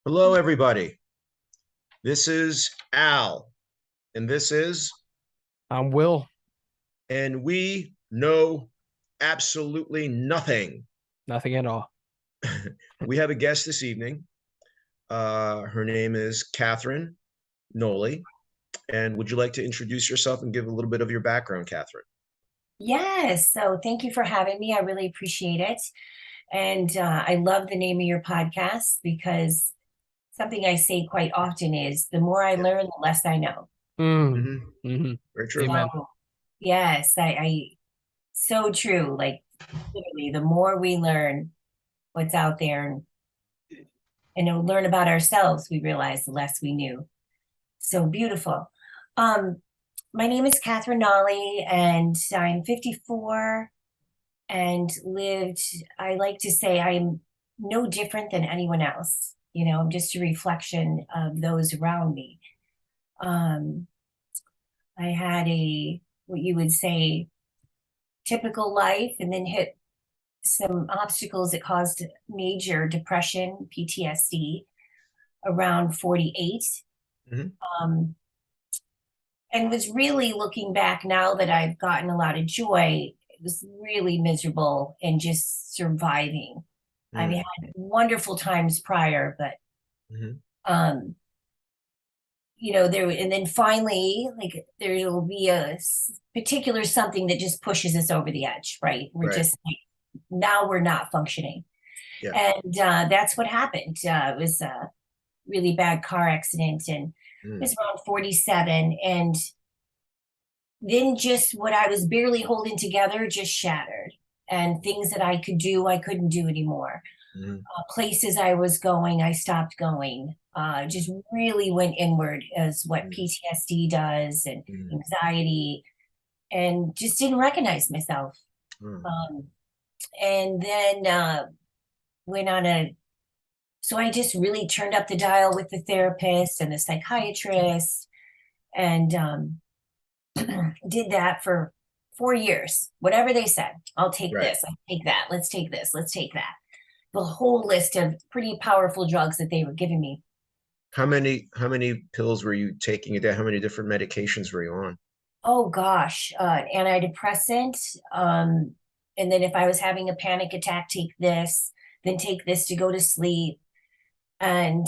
Hello, everybody. This is Al, and this is, I'm Will. and we know absolutely nothing. Nothing at all. We have a guest this evening. Her name is Kathrine Noli. And would you like to introduce yourself and give a little bit of your background, Kathrine? Yes. So thank you for having me. I really appreciate it. And I love the name of your podcast because something I say quite often is the more I Yeah. learn, the less I know. Mm. hmm hmm Very true. Amen. So, yes, so true. Like literally, the more we learn what's out there and learn about ourselves, we realize the less we knew. So beautiful. Um, my name is Kathrine Nolly, and I'm 54. And lived, I like to say I'm no different than anyone else. I'm just a reflection of those around me. Um, I had what you would say, typical life, and then hit some obstacles that caused major depression, PTSD, around 48. hmm Um, and was really looking back now that I've gotten a lot of joy, it was really miserable and just surviving. I mean, I had wonderful times prior, but hmm um, there and then finally, like there will be a particular something that just pushes us over the edge, right? We're Right. just like now we're not functioning, Yeah. and that's what happened. It was a really bad car accident, and it Mm. was around 47, and then just what I was barely holding together just shattered, and things that I could do, I couldn't do anymore. Mhm. Places I was going, I stopped going. Just really went inward as what Mm. PTSD does and Mm. anxiety, and just didn't recognize myself. Mm. Um, and then went on so I just really turned up the dial with the therapist and the psychiatrist and did that for 4 years. Whatever they said, I'll take Right. this, I'll take that, let's take this, let's take that. The whole list of pretty powerful drugs that they were giving me. How many pills were you taking a day? How many different medications were you on? Oh gosh, antidepressant. And then if I was having a panic attack, take this, then take this to go to sleep. And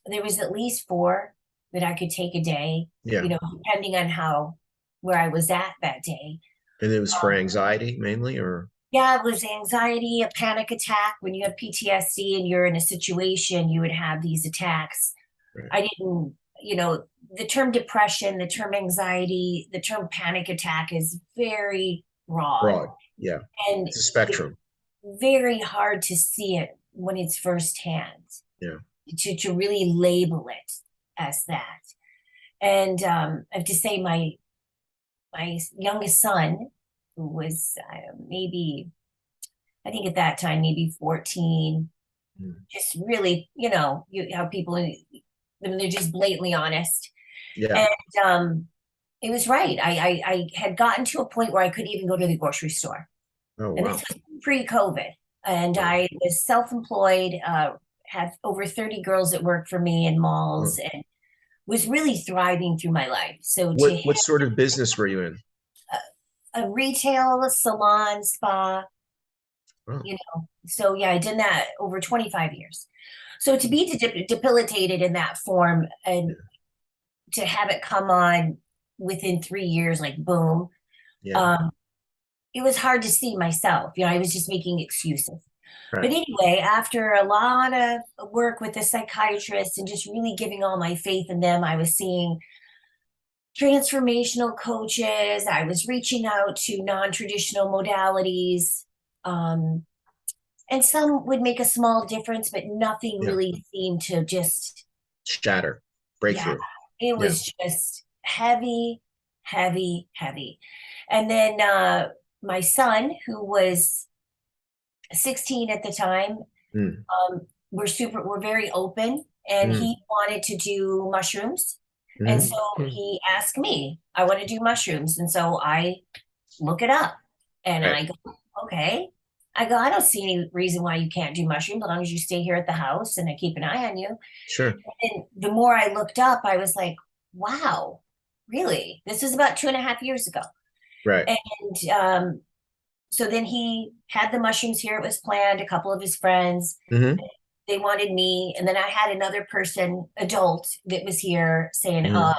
there was at least four that I could take a day, Yeah. depending on where I was at that day. And it was for Um, anxiety mainly, or yeah, it was anxiety, a panic attack. When you have PTSD and you're in a situation, you would have these attacks. right. I didn't, the term depression, the term anxiety, the term panic attack is very broad, Broad. Yeah. and It's a it's spectrum. very hard to see it when it's firsthand, Yeah. to really label it as that. And I have to say, my youngest son, who was maybe, I think at that time, maybe 14, Mm. just really, you have people, I mean, they're just blatantly honest. Yeah. And it was right. I had gotten to a point where I couldn't even go to the grocery store. Oh, And this wow. was pre-COVID. And Wow. I was self-employed, had over 30 girls that worked for me in malls, Oh. and was really thriving through my life. So to What sort of business were you in? a retail salon, spa, Oh, so yeah, I did that over 25 years. So to be debilitated in that form and yeah. to have it come on within 3 years, like boom, Yeah. um, it was hard to see myself. I was just making excuses. But Right. anyway, after a lot of work with the psychiatrist and just really giving all my faith in them, I was seeing transformational coaches. I was reaching out to non-traditional modalities. Um, and some would make a small difference, but nothing Yeah. really seemed to just, Shatter. yeah, Breakthrough. it Yeah. was just heavy, heavy, heavy. And then my son, who was 16 at the time, Mm. we're very open, and Mm. he wanted to do mushrooms. And hmm so he asked me, I want to do mushrooms. And so I look it up and Right. I go, okay. I go, I don't see any reason why you can't do mushrooms as long as you stay here at the house and I keep an eye on you. Sure. And the more I looked up, I was like, wow, really? This was about 2.5 years ago. Right. And so then he had the mushrooms here. It was planned, a couple of his friends. Hmm. They wanted me. And then I had another person, adult, that was here saying, Mhm.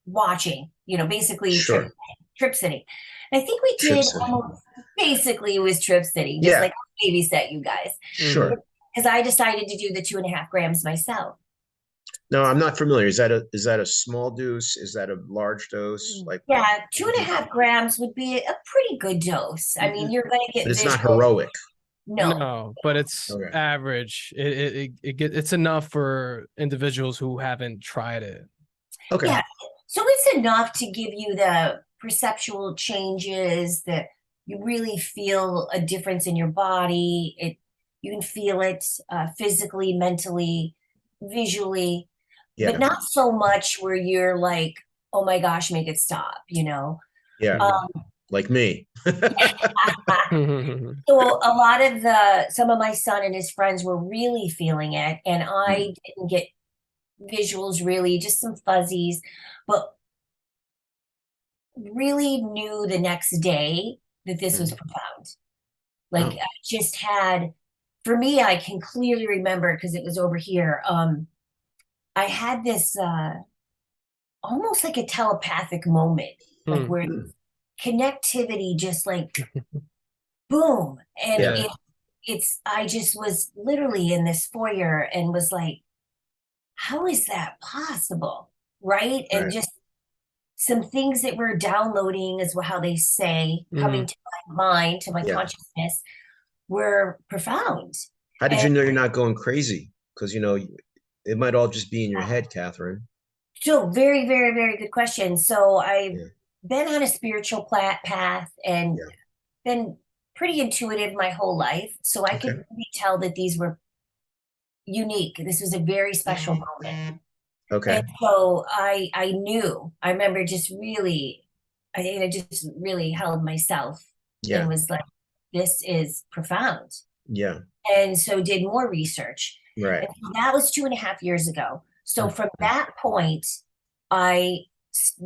watching, basically Sure. trip sitting. And I think we Trip did sitting. almost basically it was trip sitting, just Yeah. like babysit you guys. Sure. Because I decided to do the 2.5 grams myself. No, I'm not familiar. Is that a small dose? Is that a large dose? Like, Yeah, 2.5 grams would be a pretty good dose. I mean, you're going to get but it's not visual. heroic. No. No, but it's Okay. average. It's enough for individuals who haven't tried it. Okay. Yeah. So it's enough to give you the perceptual changes that you really feel a difference in your body. You can feel it physically, mentally, visually, Yeah. but not so much where you're like, oh my gosh, make it stop, Yeah. Um, Like me. so a lot of some of my son and his friends were really feeling it, and I didn't get visuals really, just some fuzzies, but really knew the next day that this was profound. Like I just had, for me, I can clearly remember because it was over here. I had this almost like a telepathic moment, like where connectivity just like boom. And Yeah. I just was literally in this foyer and was like, how is that possible? Right. And Right. just some things that we're downloading, is how they say, coming to my mind, to my Yeah. consciousness, were profound. How did you And know you're not going crazy? Because, it might all just be in your head, Kathrine. so very, very, very good question. So I've Yeah. been on a spiritual path and Yeah. been pretty intuitive my whole life. So I could Okay. really tell that these were unique. This was a very special moment. Okay. And so I knew, I remember just really, I think I just really held myself Yeah. and was like, this is profound. Yeah. And so did more research. Right. And so that was 2.5 years ago. So from that point, I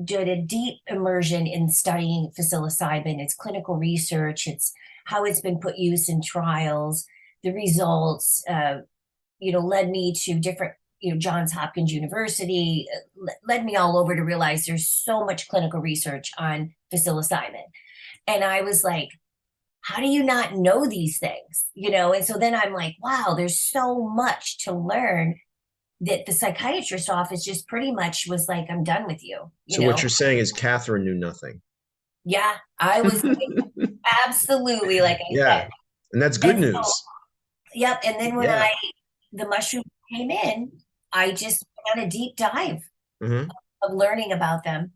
did a deep immersion in studying psilocybin, its clinical research, it's how it's been put use in trials, the results, led me to different, Johns Hopkins University, led me all over to realize there's so much clinical research on psilocybin. And I was like, how do you not know these things? And so then I'm like, wow, there's so much to learn, that the psychiatrist office just pretty much was like, I'm done with you. So what you're saying is Kathrine knew nothing. Yeah, I was absolutely, like I Yeah. said. And that's good And so, news. yep. And then when Yeah. the mushroom came in, I just went on a deep dive Hmm. of learning about them.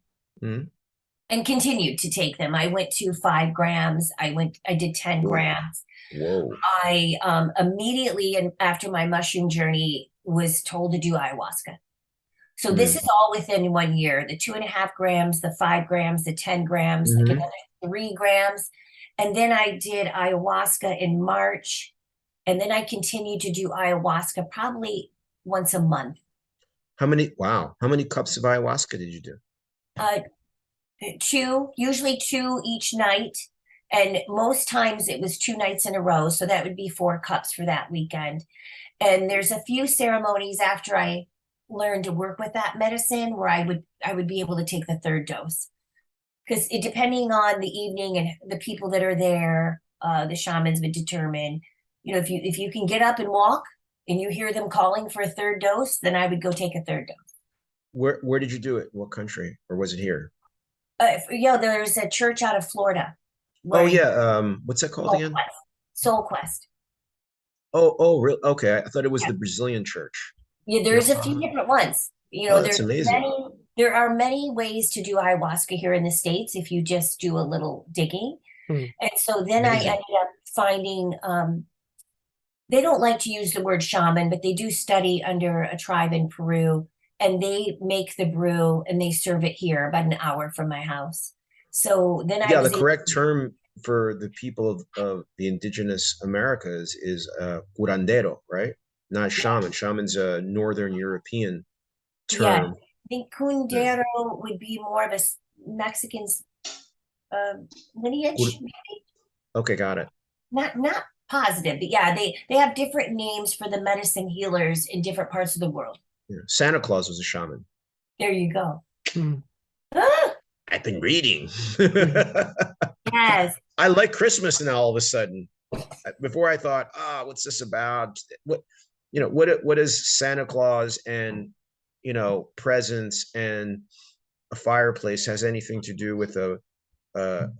And continued to take them. I went to 5 grams. I did 10 grams. Whoa. I immediately, and after my mushroom journey, was told to do ayahuasca. So this is all within 1 year, the 2.5 grams, the 5 grams, the 10 grams, like another 3 grams. And then I did ayahuasca in March. And then I continued to do ayahuasca probably once a month. How many cups of ayahuasca did you do? 2, usually 2 each night. And most times it was 2 nights in a row. So that would be 4 cups for that weekend. And there's a few ceremonies after I learned to work with that medicine where I would be able to take the 3rd dose. Because depending on the evening and the people that are there, the shamans would determine, if you can get up and walk and you hear them calling for a 3rd dose, then I would go take a 3rd dose. Where did you do it? What country? Or was it here? There's a church out of Florida. Oh yeah. What's that called again? Soul Quest. Oh, real? Okay. I thought it was the Brazilian church. Yeah, there's a few different ones. That's amazing. There are many ways to do ayahuasca here in the States if you just do a little digging. And so then Amazing. I ended up finding, they don't like to use the word shaman, but they do study under a tribe in Peru, and they make the brew and they serve it here about an hour from my house. So then Yeah, the correct term for the people of the indigenous Americas is curandero, right? Not shaman. Shaman's a Northern European Yeah, term. I think Kundero would be more of a Mexican lineage. Okay, got it. Not positive, but yeah, they have different names for the medicine healers in different parts of the world. Yeah. Santa Claus was a shaman. There you go. Mm. Ah, I've been reading. yes. I like Christmas now all of a sudden. Before I thought, what's this about? What is Santa Claus and presents and a fireplace has anything to do with a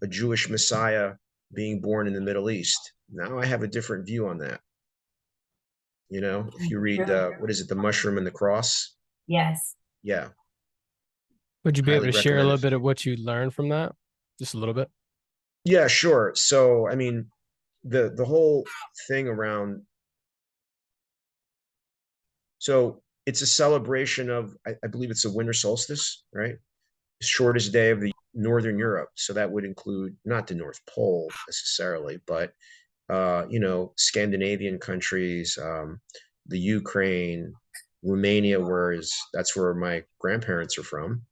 Jewish Messiah being born in the Middle East? Now I have a different view on that. If you read what is it, The Mushroom and the Cross? Yes. Yeah, Would you be able highly to share a recommend little it. bit of what you learned from that? Just a little bit. Yeah, sure. So I mean, the whole thing around, so it's a celebration of, I believe it's the winter solstice, right? Shortest day of the Northern Europe. So that would include not the North Pole necessarily, but Scandinavian countries, the Ukraine, Romania, that's where my grandparents are from,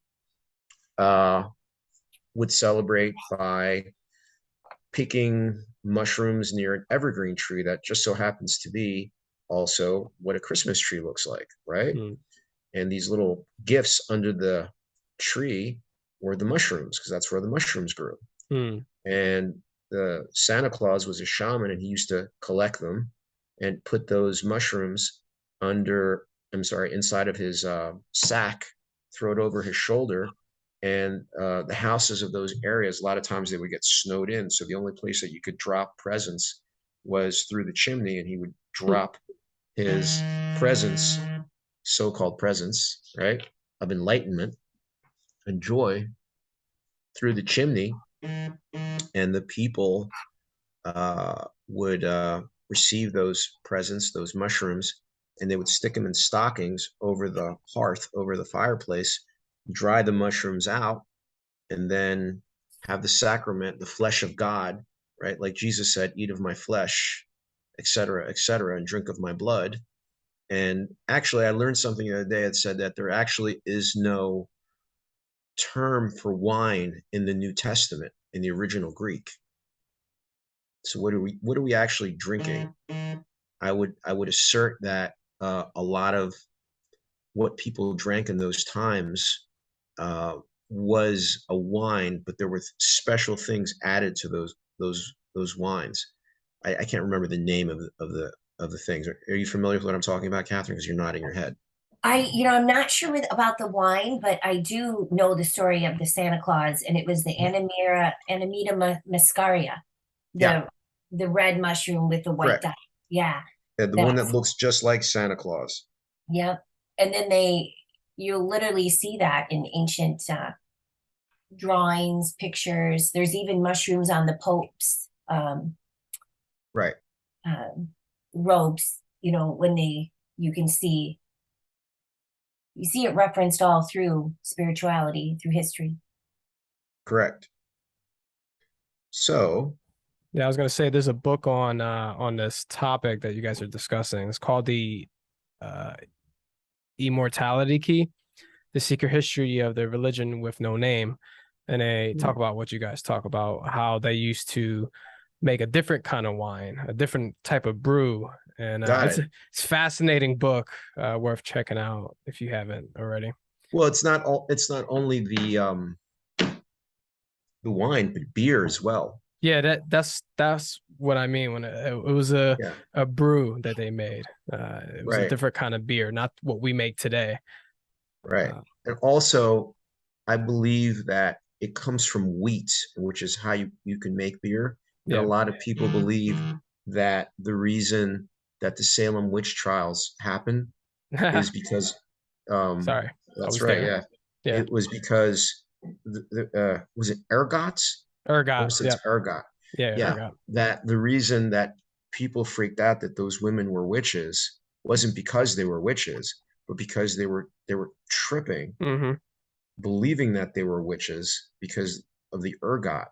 would celebrate by picking mushrooms near an evergreen tree that just so happens to be also what a Christmas tree looks like, right? Mm. And these little gifts under the tree were the mushrooms, because that's where the mushrooms grew. Mm. And the Santa Claus was a shaman, and he used to collect them and put those mushrooms inside of his sack, throw it over his shoulder. And the houses of those areas, a lot of times they would get snowed in. So the only place that you could drop presents was through the chimney, and he would drop his presents, so-called presents, right, of enlightenment and joy through the chimney. And the people would receive those presents, those mushrooms, and they would stick them in stockings over the hearth, over the fireplace, dry the mushrooms out, and then have the sacrament, the flesh of God, right? Like Jesus said, eat of my flesh, etc., etc., and drink of my blood. And actually, I learned something the other day that said that there actually is no term for wine in the New Testament, in the original Greek. So what are we actually drinking? I would assert that a lot of what people drank in those times was a wine, but there were special things added to those wines. I can't remember the name of the things. Are you familiar with what I'm talking about, Kathrine? Because you're nodding your head. I'm not sure about the wine, but I do know the story of the Santa Claus, and it was the Anemita muscaria, Yeah, the red mushroom with the white correct. dye. Yeah, The one that looks just like Santa Claus. yep. And then you'll literally see that in ancient drawings, pictures. There's even mushrooms on the Pope's Right. robes. When you can see it referenced all through spirituality, through history. Correct. So, Yeah, I was gonna say there's a book on this topic that you guys are discussing. It's called the Immortality Key: The Secret History of the Religion with No Name. And they talk about what you guys talk about, how they used to make a different kind of wine, a different type of brew. And it's a fascinating book, worth checking out if you haven't already. Well, it's not only the wine, but beer as well. Yeah, that's what I mean when it was a brew that they made. It was a different kind of beer, not what we make today. Right. And also, I believe that it comes from wheat, which is how you can make beer. And a lot of people believe that the reason that the Salem witch trials happened is because Sorry, that's right. there. Yeah. It was because was it ergots? Ergot. It's ergot. Yeah. Ergot. That the reason that people freaked out that those women were witches wasn't because they were witches, but because they were tripping, believing that they were witches because of the ergot.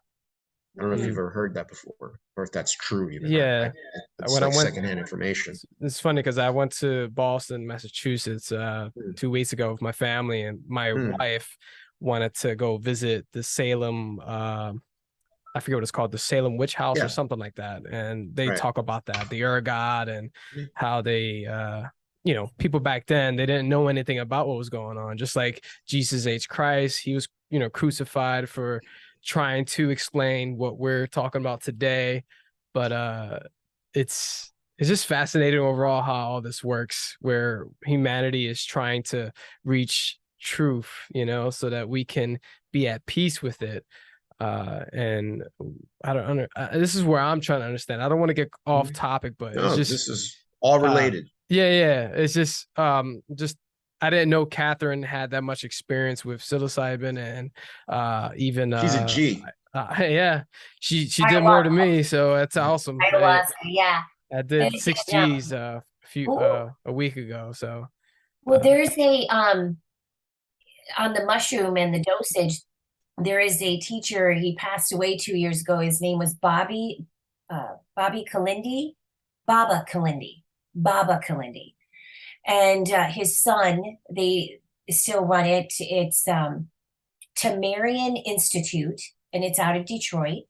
I don't know if you've ever heard that before, or if that's true even. Yeah. It's When I like went, secondhand information. it's funny because I went to Boston, Massachusetts, 2 weeks ago with my family, and my wife wanted to go visit the Salem, I forget what it's called, the Salem Witch House or something like that. And they talk about that, the ergot, and how they, people back then, they didn't know anything about what was going on. Just like Jesus H. Christ, he was, crucified for trying to explain what we're talking about today. But it's just fascinating overall how all this works, where humanity is trying to reach truth, so that we can be at peace with it. And I don't this is where I'm trying to understand. I don't want to get off topic, but it's just, this is all related. Yeah. It's just I didn't know Kathrine had that much experience with psilocybin, and even she's a G. Yeah, she did more than me, so that's awesome. Ayahuasca, yeah. I did 6 Gs a week ago. So well, there's a on the mushroom and the dosage. There is a teacher, he passed away 2 years ago. His name was Baba Kalindi. And his son, they still run it. It's Tamarian Institute, and it's out of Detroit.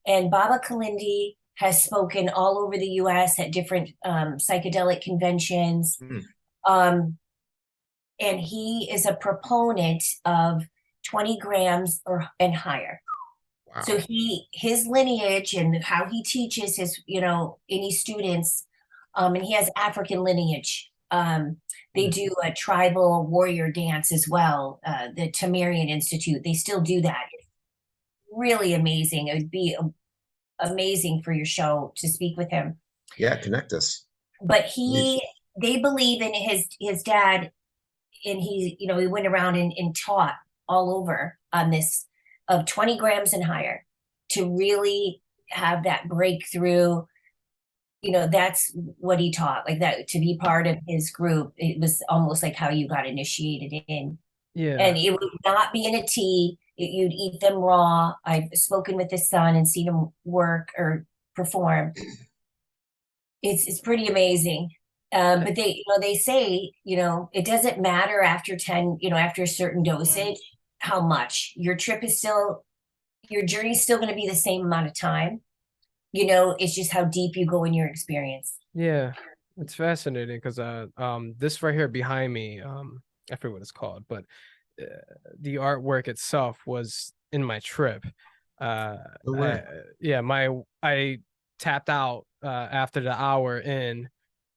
And Baba Kalindi has spoken all over the US at different psychedelic conventions. And he is a proponent of 20 grams and higher. Wow. So his lineage and how he teaches his, any students, and he has African lineage. They do a tribal warrior dance as well. The Tamarian Institute, they still do that. It's really amazing. It would be amazing for your show to speak with him. Yeah, connect us. But they believe in his dad, and he went around and taught all over on this of 20 grams and higher to really have that breakthrough. That's what he taught, like that, to be part of his group. It was almost like how you got initiated in. Yeah. And it would not be in a tea. You'd eat them raw. I've spoken with his son and seen him work or perform. It's pretty amazing. But they say, it doesn't matter after 10, after a certain dosage, how much. Your journey's still going to be the same amount of time. It's just how deep you go in your experience. Yeah, it's fascinating because this right here behind me, I forget what it's called, but the artwork itself was in my trip. I tapped out after the hour in,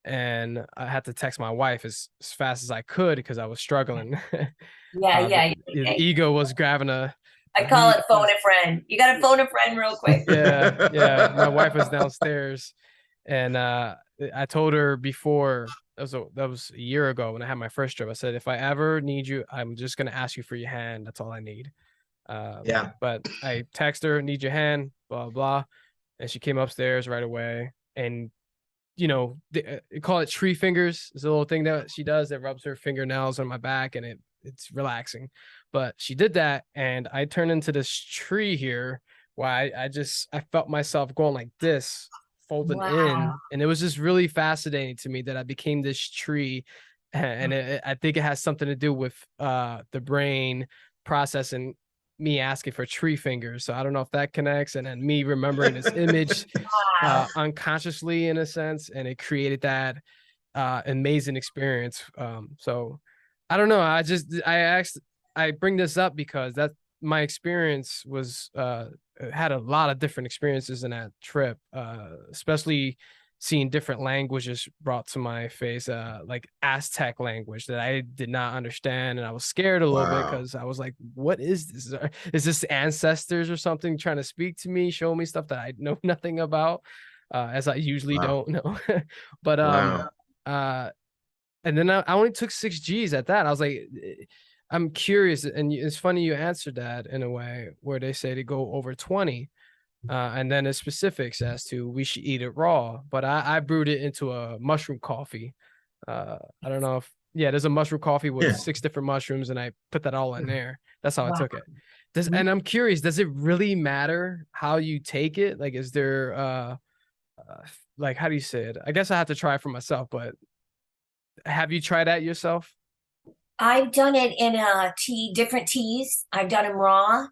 and I had to text my wife as fast as I could because I was struggling. The ego was grabbing I call it phone a friend. You got to phone a friend real quick. Yeah. My wife was downstairs, and I told her before, that was a year ago when I had my first trip. I said, if I ever need you, I'm just going to ask you for your hand. That's all I need. But I text her, need your hand, blah, blah. And she came upstairs right away. And, they call it tree fingers. It's a little thing that she does that rubs her fingernails on my back, and it's relaxing. But she did that, and I turned into this tree here where I felt myself going like this, folding in, and it was just really fascinating to me that I became this tree. And I think it has something to do with the brain processing me asking for tree fingers. So I don't know if that connects, and then me remembering this image unconsciously in a sense, and it created that amazing experience. So I don't know. I bring this up because that my experience was had a lot of different experiences in that trip, especially seeing different languages brought to my face, like Aztec language that I did not understand. And I was scared a little bit because I was like, what is this? Is this ancestors or something trying to speak to me, show me stuff that I know nothing about, as I usually don't know. But and then I only took 6 Gs at that. I was like, I'm curious. And it's funny you answered that in a way where they say to go over 20. And then the specifics as to we should eat it raw. But I brewed it into a mushroom coffee. I don't know if, there's a mushroom coffee with 6 different mushrooms, and I put that all in there. That's how I took it. And I'm curious, does it really matter how you take it? Like, is there like, how do you say it? I guess I have to try it for myself, but have you tried that yourself? I've done it in a different teas. I've done them raw.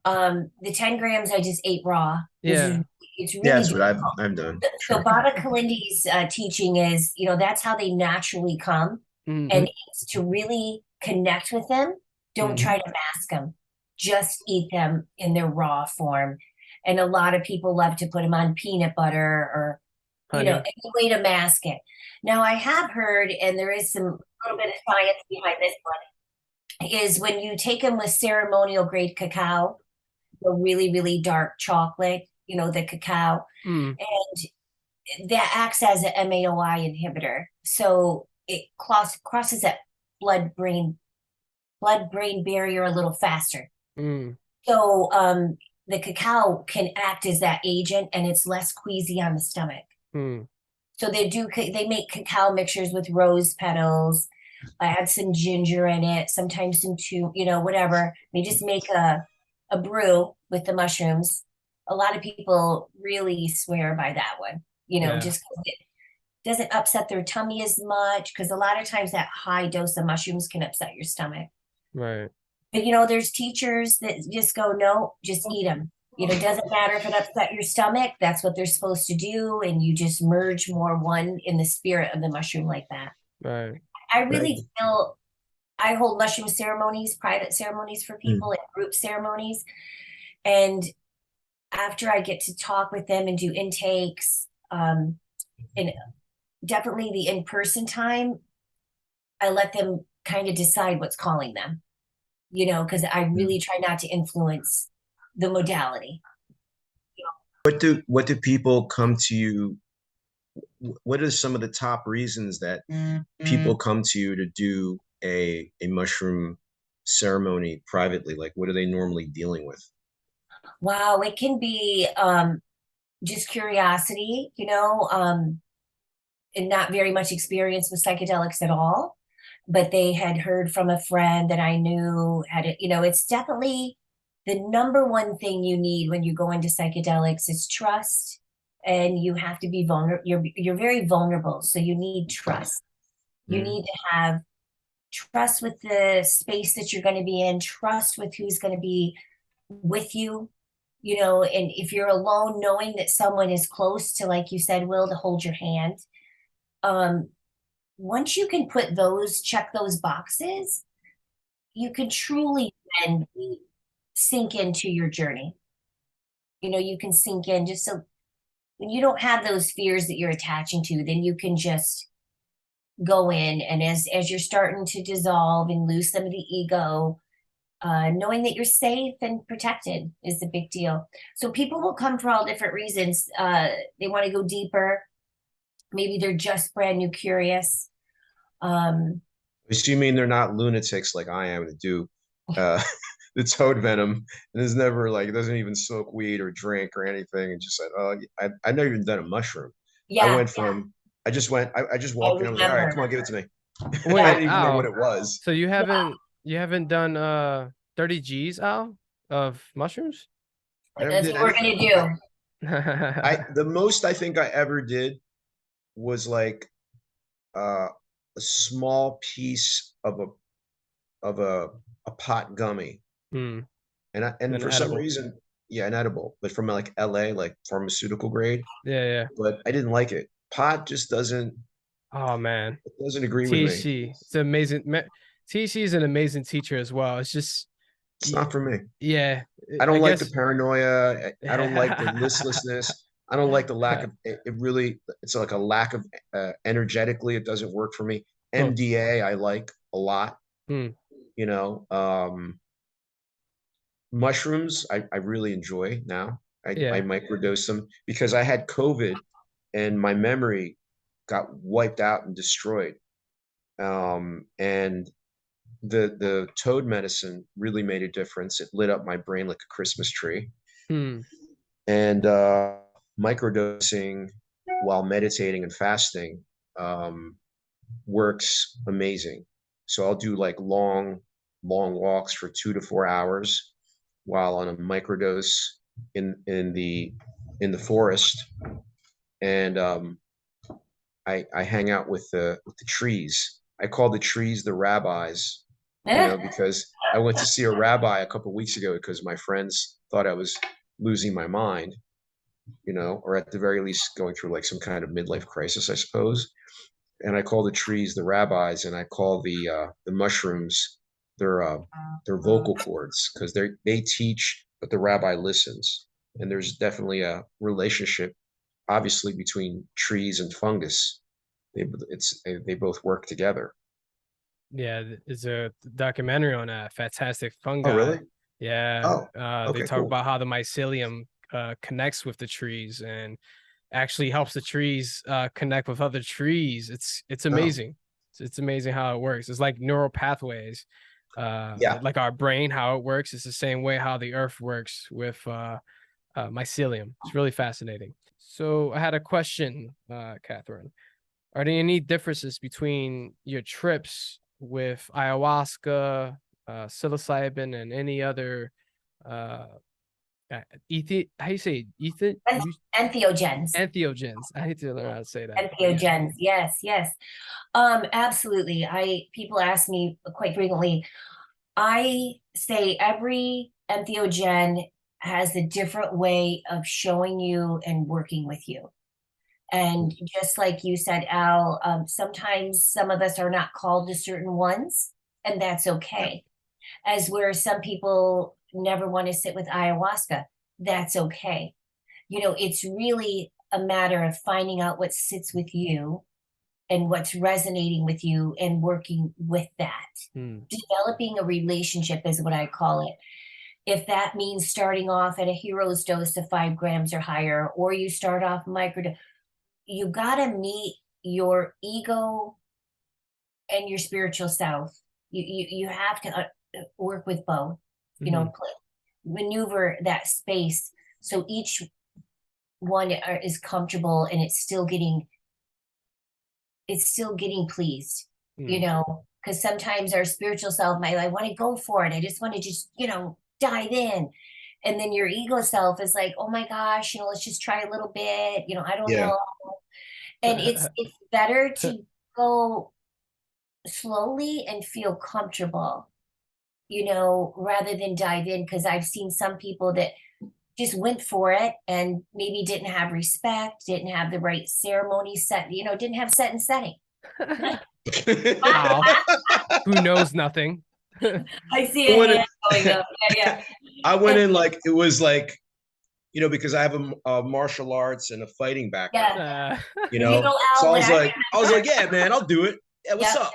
The 10 grams I just ate raw. Yeah. It's Yeah, really that's what difficult. I've done. So Sure. Baba Kalindi's teaching is, that's how they naturally come. Mm, And it's to really connect with them. Don't mm, try to mask them. Just eat them in their raw form. And a lot of people love to put them on peanut butter or, honey. any way to mask it. Now I have heard, and there is some little bit of science behind this one, is when you take them with ceremonial grade cacao, the really, really dark chocolate, the cacao, Mm, and that acts as an MAOI inhibitor. So it crosses that blood brain barrier a little faster. mm, So the cacao can act as that agent, and it's less queasy on the stomach. mm. So they make cacao mixtures with rose petals. I add some ginger in it, sometimes some whatever. They just make a brew with the mushrooms. A lot of people really swear by that one, Yeah. just 'cause it doesn't upset their tummy as much, because a lot of times that high dose of mushrooms can upset your stomach. Right. But there's teachers that just go, no, just eat them. It doesn't matter if it upset your stomach. That's what they're supposed to do, and you just merge more one in the spirit of the mushroom like that. Right. I Right. really feel I hold mushroom ceremonies, private ceremonies for people, and group ceremonies. And after I get to talk with them and do intakes, and definitely the in-person time, I let them kind of decide what's calling them, because I really try not to influence the modality. What do people come to you? What are some of the top reasons that people come to you to do a mushroom ceremony privately? Like, what are they normally dealing with? Wow, it can be just curiosity, and not very much experience with psychedelics at all. But they had heard from a friend that I knew had it. It's definitely the number one thing you need when you go into psychedelics is trust. And you have to be vulnerable. You're very vulnerable. So you need trust. You Mm. need to have trust with the space that you're going to be in, trust with who's going to be with you, and if you're alone, knowing that someone is close to, like you said, Will, to hold your hand. Um, Once you can check those boxes, you can truly then sink into your journey. You can sink in just so when you don't have those fears that you're attaching to, then you can just go in, and as you're starting to dissolve and lose some of the ego, knowing that you're safe and protected is the big deal. So people will come for all different reasons. They want to go deeper. Maybe they're just brand new curious. Um, So you mean they're not lunatics like I am to do uh, the toad venom, and is never like doesn't even smoke weed or drink or anything, and just said, "Oh, I never even done a mushroom." I yeah, went from I just I walked in. I was like, "All right, remember. come on, give it to me." I Wait, didn't even know what Al. it was. So you haven't done 30 G's, Al, of mushrooms? I never That's did what we're anything. gonna do. I the most I think I ever did was like a small piece of a pot gummy, Hmm. and An for some edible. reason, yeah, an edible, but from like LA, like pharmaceutical grade. Yeah, yeah. But I didn't like it. Pot just Oh man. doesn't agree with me. TC. It's amazing. TC is an amazing teacher as well. It's just It's not for me. yeah, I I don't like the guess paranoia. I don't like the listlessness. I don't like the lack of it really it's like a lack of energetically it doesn't work for me. Huh. MDA I like a lot, Hmm. you know. Mushrooms I really enjoy now. I Yeah. microdose them because I had COVID and my memory got wiped out and destroyed. And the toad medicine really made a difference. It lit up my brain like a Christmas tree. Hmm. And microdosing while meditating and fasting um, works amazing. So I'll do like long walks for 2 to 4 hours while on a microdose in the forest, and I hang out with the trees. I call the trees the rabbis, because I went to see a rabbi a couple of weeks ago because my friends thought I was losing my mind, or at the very least going through like some kind of midlife crisis, I suppose. And I call the trees the rabbis, and I call the mushrooms their vocal cords, because they teach, but the rabbi listens. And there's definitely a relationship, obviously, between trees and fungus. They both work together. Yeah, there's a documentary on that, Fantastic Oh, Fungi. really? Yeah, Oh, they okay, talk cool. about how the mycelium connects with the trees and actually helps the trees connect with other trees. It's Oh, amazing. It's amazing how it works. It's like neural pathways, yeah. like our brain, how it works. It's the same way how the earth works with mycelium. It's really fascinating. So I had a question, Kathrine. Are there any differences between your trips with ayahuasca, psilocybin, and any other uh, how you say Entheogens. entheogens? I need to learn how to say that. Entheogens. Yes, yes. Absolutely. People ask me quite frequently. I say every entheogen has a different way of showing you and working with you. And just like you said, Al, sometimes some of us are not called to certain ones, and that's Yeah. okay. As where some people never want to sit with ayahuasca, that's okay. It's really a matter of finding out what sits with you and what's resonating with you and working with that. Hmm. Developing a relationship is what I call it. If that means starting off at a hero's dose of 5 grams or higher, or you start off micro, you got to meet your ego and your spiritual self. You have to work with both, Mhm. maneuver that space so each one is comfortable and it's still getting pleased, Hmm. because sometimes our spiritual self might, I want to go for it. I just want to just, dive in. And then your ego self is like, oh my gosh, let's just try a little bit, I don't Yeah. know. And it's better to go slowly and feel comfortable, rather than dive in. Because I've seen some people that just went for it and maybe didn't have respect, didn't have the right ceremony set, didn't have set and setting. Wow. Who knows nothing? I see I a went hand going up. Yeah, I went and in like it was like, because I have a martial arts and a fighting background, yeah. Uh, You go So out I when was like, yeah, man, I'll do it. Yeah, what's yep, up?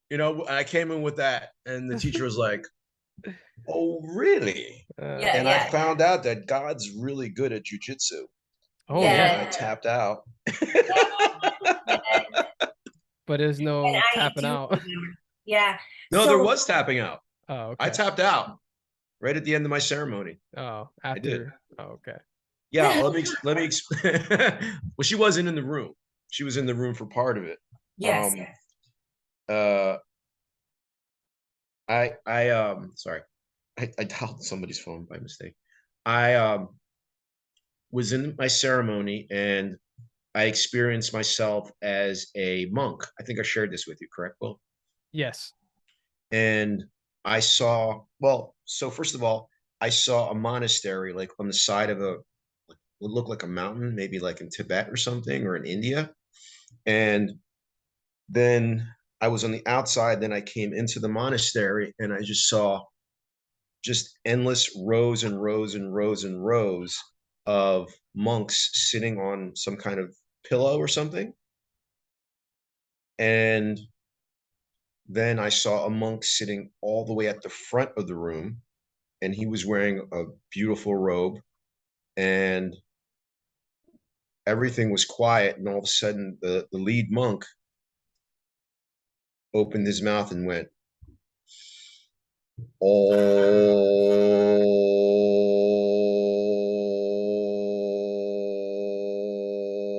And I came in with that, and the teacher was like, "Oh, really?" uh, yeah, And I yeah, found out that God's really good at jujitsu, oh and yeah, I yeah, tapped out. yeah. but there's And no I tapping do out. remember. Yeah. No, there So was tapping out. Oh, I okay. tapped out right at the end of my ceremony. Oh, I did. after. Oh, okay. Yeah, let me explain. Well, she wasn't in the room. She was in the room for part of it. yes. Um, uh, sorry, I dialed somebody's phone by mistake. I was in my ceremony, and I experienced myself as a monk. I think I shared this with you, correct, Will? Yes. And I saw, well, so first of all, I saw a monastery like on the side of would look like a mountain, maybe like in Tibet or something, or in India. And then I was on the outside, then I came into the monastery, and I just saw just endless rows and rows and rows and rows of monks sitting on some kind of pillow or something. And then I saw a monk sitting all the way at the front of the room, and he was wearing a beautiful robe, and everything was quiet. And all of a sudden, the lead monk opened his mouth and went,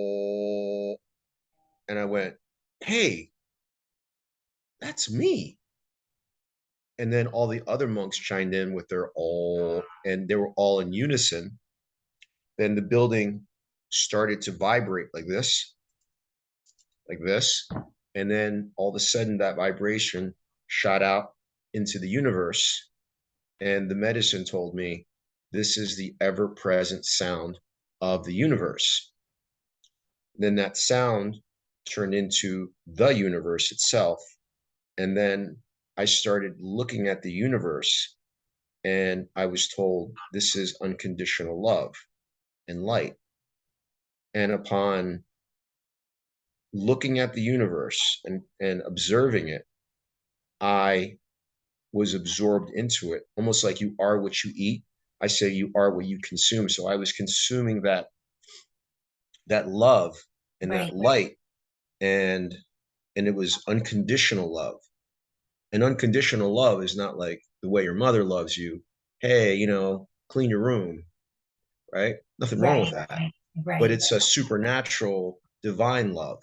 "Oh," and I went, "Hey, that's me." And then all the other monks chimed in with their all, and they were all in unison. Then the building started to vibrate like this. And then all of a sudden that vibration shot out into the universe. And the medicine told me, this is the ever-present sound of the universe. Then that sound turned into the universe itself. And then I started looking at the universe, and I was told, this is unconditional love and light. And upon looking at the universe and observing it, I was absorbed into it, almost like you are what you eat. I say you are what you consume. So I was consuming that love and that Right. light, and it was unconditional love. And unconditional love is not like the way your mother loves you. Hey, clean your room, right? Nothing wrong with that. Right. But it's a supernatural, divine love.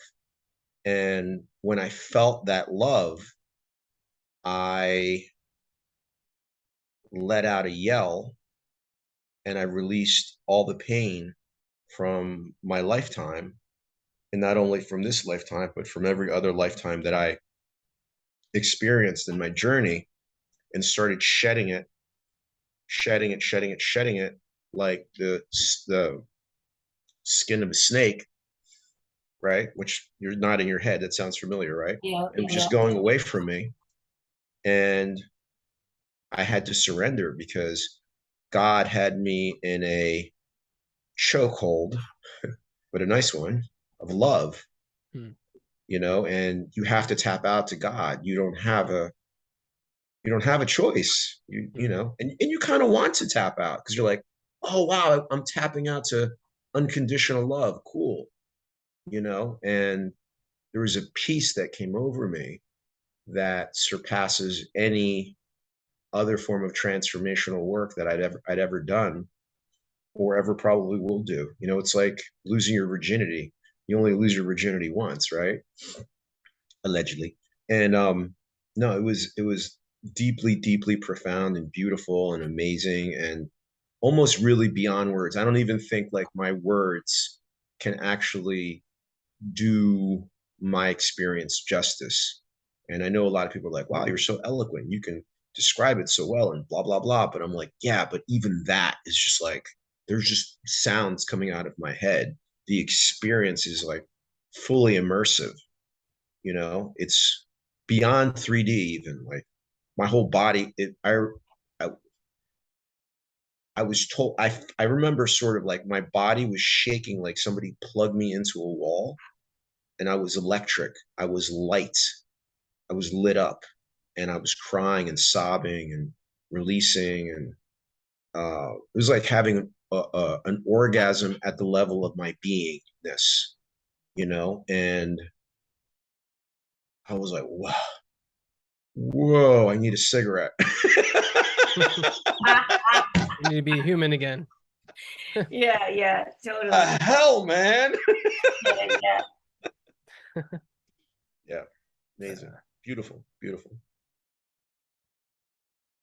And when I felt that love, I let out a yell, and I released all the pain from my lifetime, and not only from this lifetime, but from every other lifetime that I experienced in my journey, and started shedding it like the skin of a snake, right? Which you're nodding your head. That sounds familiar, right? Yeah. It was just going away from me. And I had to surrender because God had me in a chokehold, but a nice one, of love, and you have to tap out to God. You don't have a choice, and you kind of want to tap out because you're like, oh, wow, I'm tapping out to unconditional love. Cool. And there was a peace that came over me that surpasses any other form of transformational work that I'd ever done or ever probably will do. It's like losing your virginity. You only lose your virginity once, right? Allegedly. And no, it was deeply, deeply profound and beautiful and amazing and almost really beyond words. I don't even think like my words can actually do my experience justice. And I know a lot of people are like, wow, you're so eloquent. You can describe it so well and blah, blah, blah. But I'm like, yeah, but even that is just like, there's just sounds coming out of my head. The experience is like fully immersive. It's beyond 3D even. Like my whole body, I was told, I remember sort of like my body was shaking like somebody plugged me into a wall, and I was electric. I was light. I was lit up, and I was crying and sobbing and releasing. And it was like having an orgasm at the level of my beingness, and I was like, whoa, I need a cigarette. You need to be human again. Yeah, totally. Hell, man. Yeah. Yeah, amazing. Beautiful, beautiful.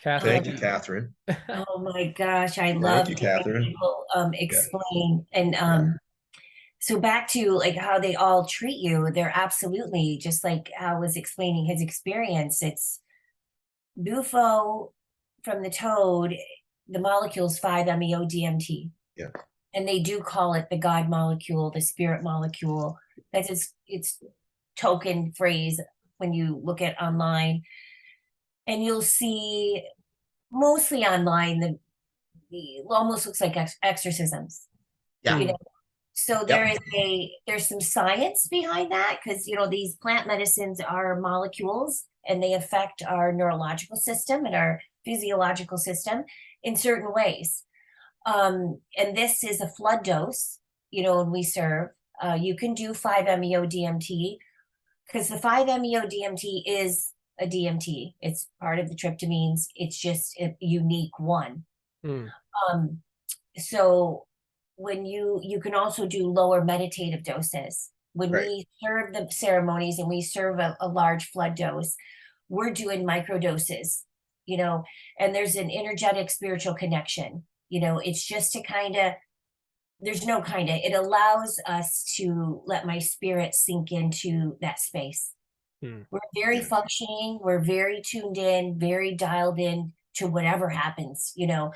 Kathrine. Thank you, Kathrine. Oh my gosh, I love you, Kathrine. people explain. And so back to like how they all treat you, they're absolutely just like Al was explaining his experience. It's Bufo from the toad, the molecule's 5-MeO-DMT. Yeah. And they do call it the God molecule, the spirit molecule. That's its token phrase when you look at online. And you'll see mostly online the almost looks like exorcisms. Yeah. So there's some science behind that because these plant medicines are molecules and they affect our neurological system and our physiological system in certain ways. And this is a flood dose, when we serve. You can do 5-MeO-DMT because the 5-MeO-DMT is a DMT. It's part of the tryptamines. It's just a unique one. So when you can also do lower meditative doses. When we serve the ceremonies and we serve a large flood dose, we're doing micro doses you know, and there's an energetic spiritual connection. You know, it's just to kind of, there's no kind of, it allows us to let my spirit sink into that space. We're very functioning, we're very tuned in, very dialed in to whatever happens. You know,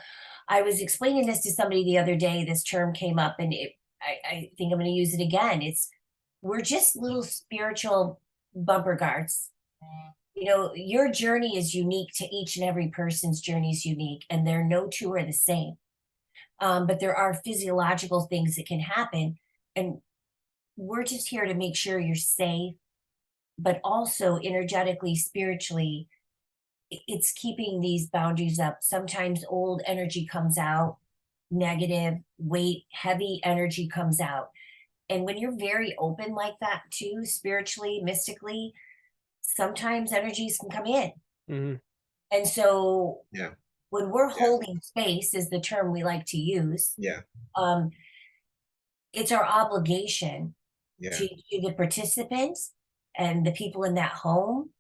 I was explaining this to somebody the other day, this term came up, and I think I'm going to use it again. We're just little spiritual bumper guards. You know, your journey is unique to each and every person's journey is unique, and there no two are the same. But there are physiological things that can happen, and we're just here to make sure you're safe, but also energetically, spiritually, it's keeping these boundaries up. Sometimes old energy comes out, negative, weight, heavy energy comes out. And when you're very open like that too, spiritually, mystically, sometimes energies can come in. And so when we're holding space is the term we like to use. It's our obligation to the participants and the people in that home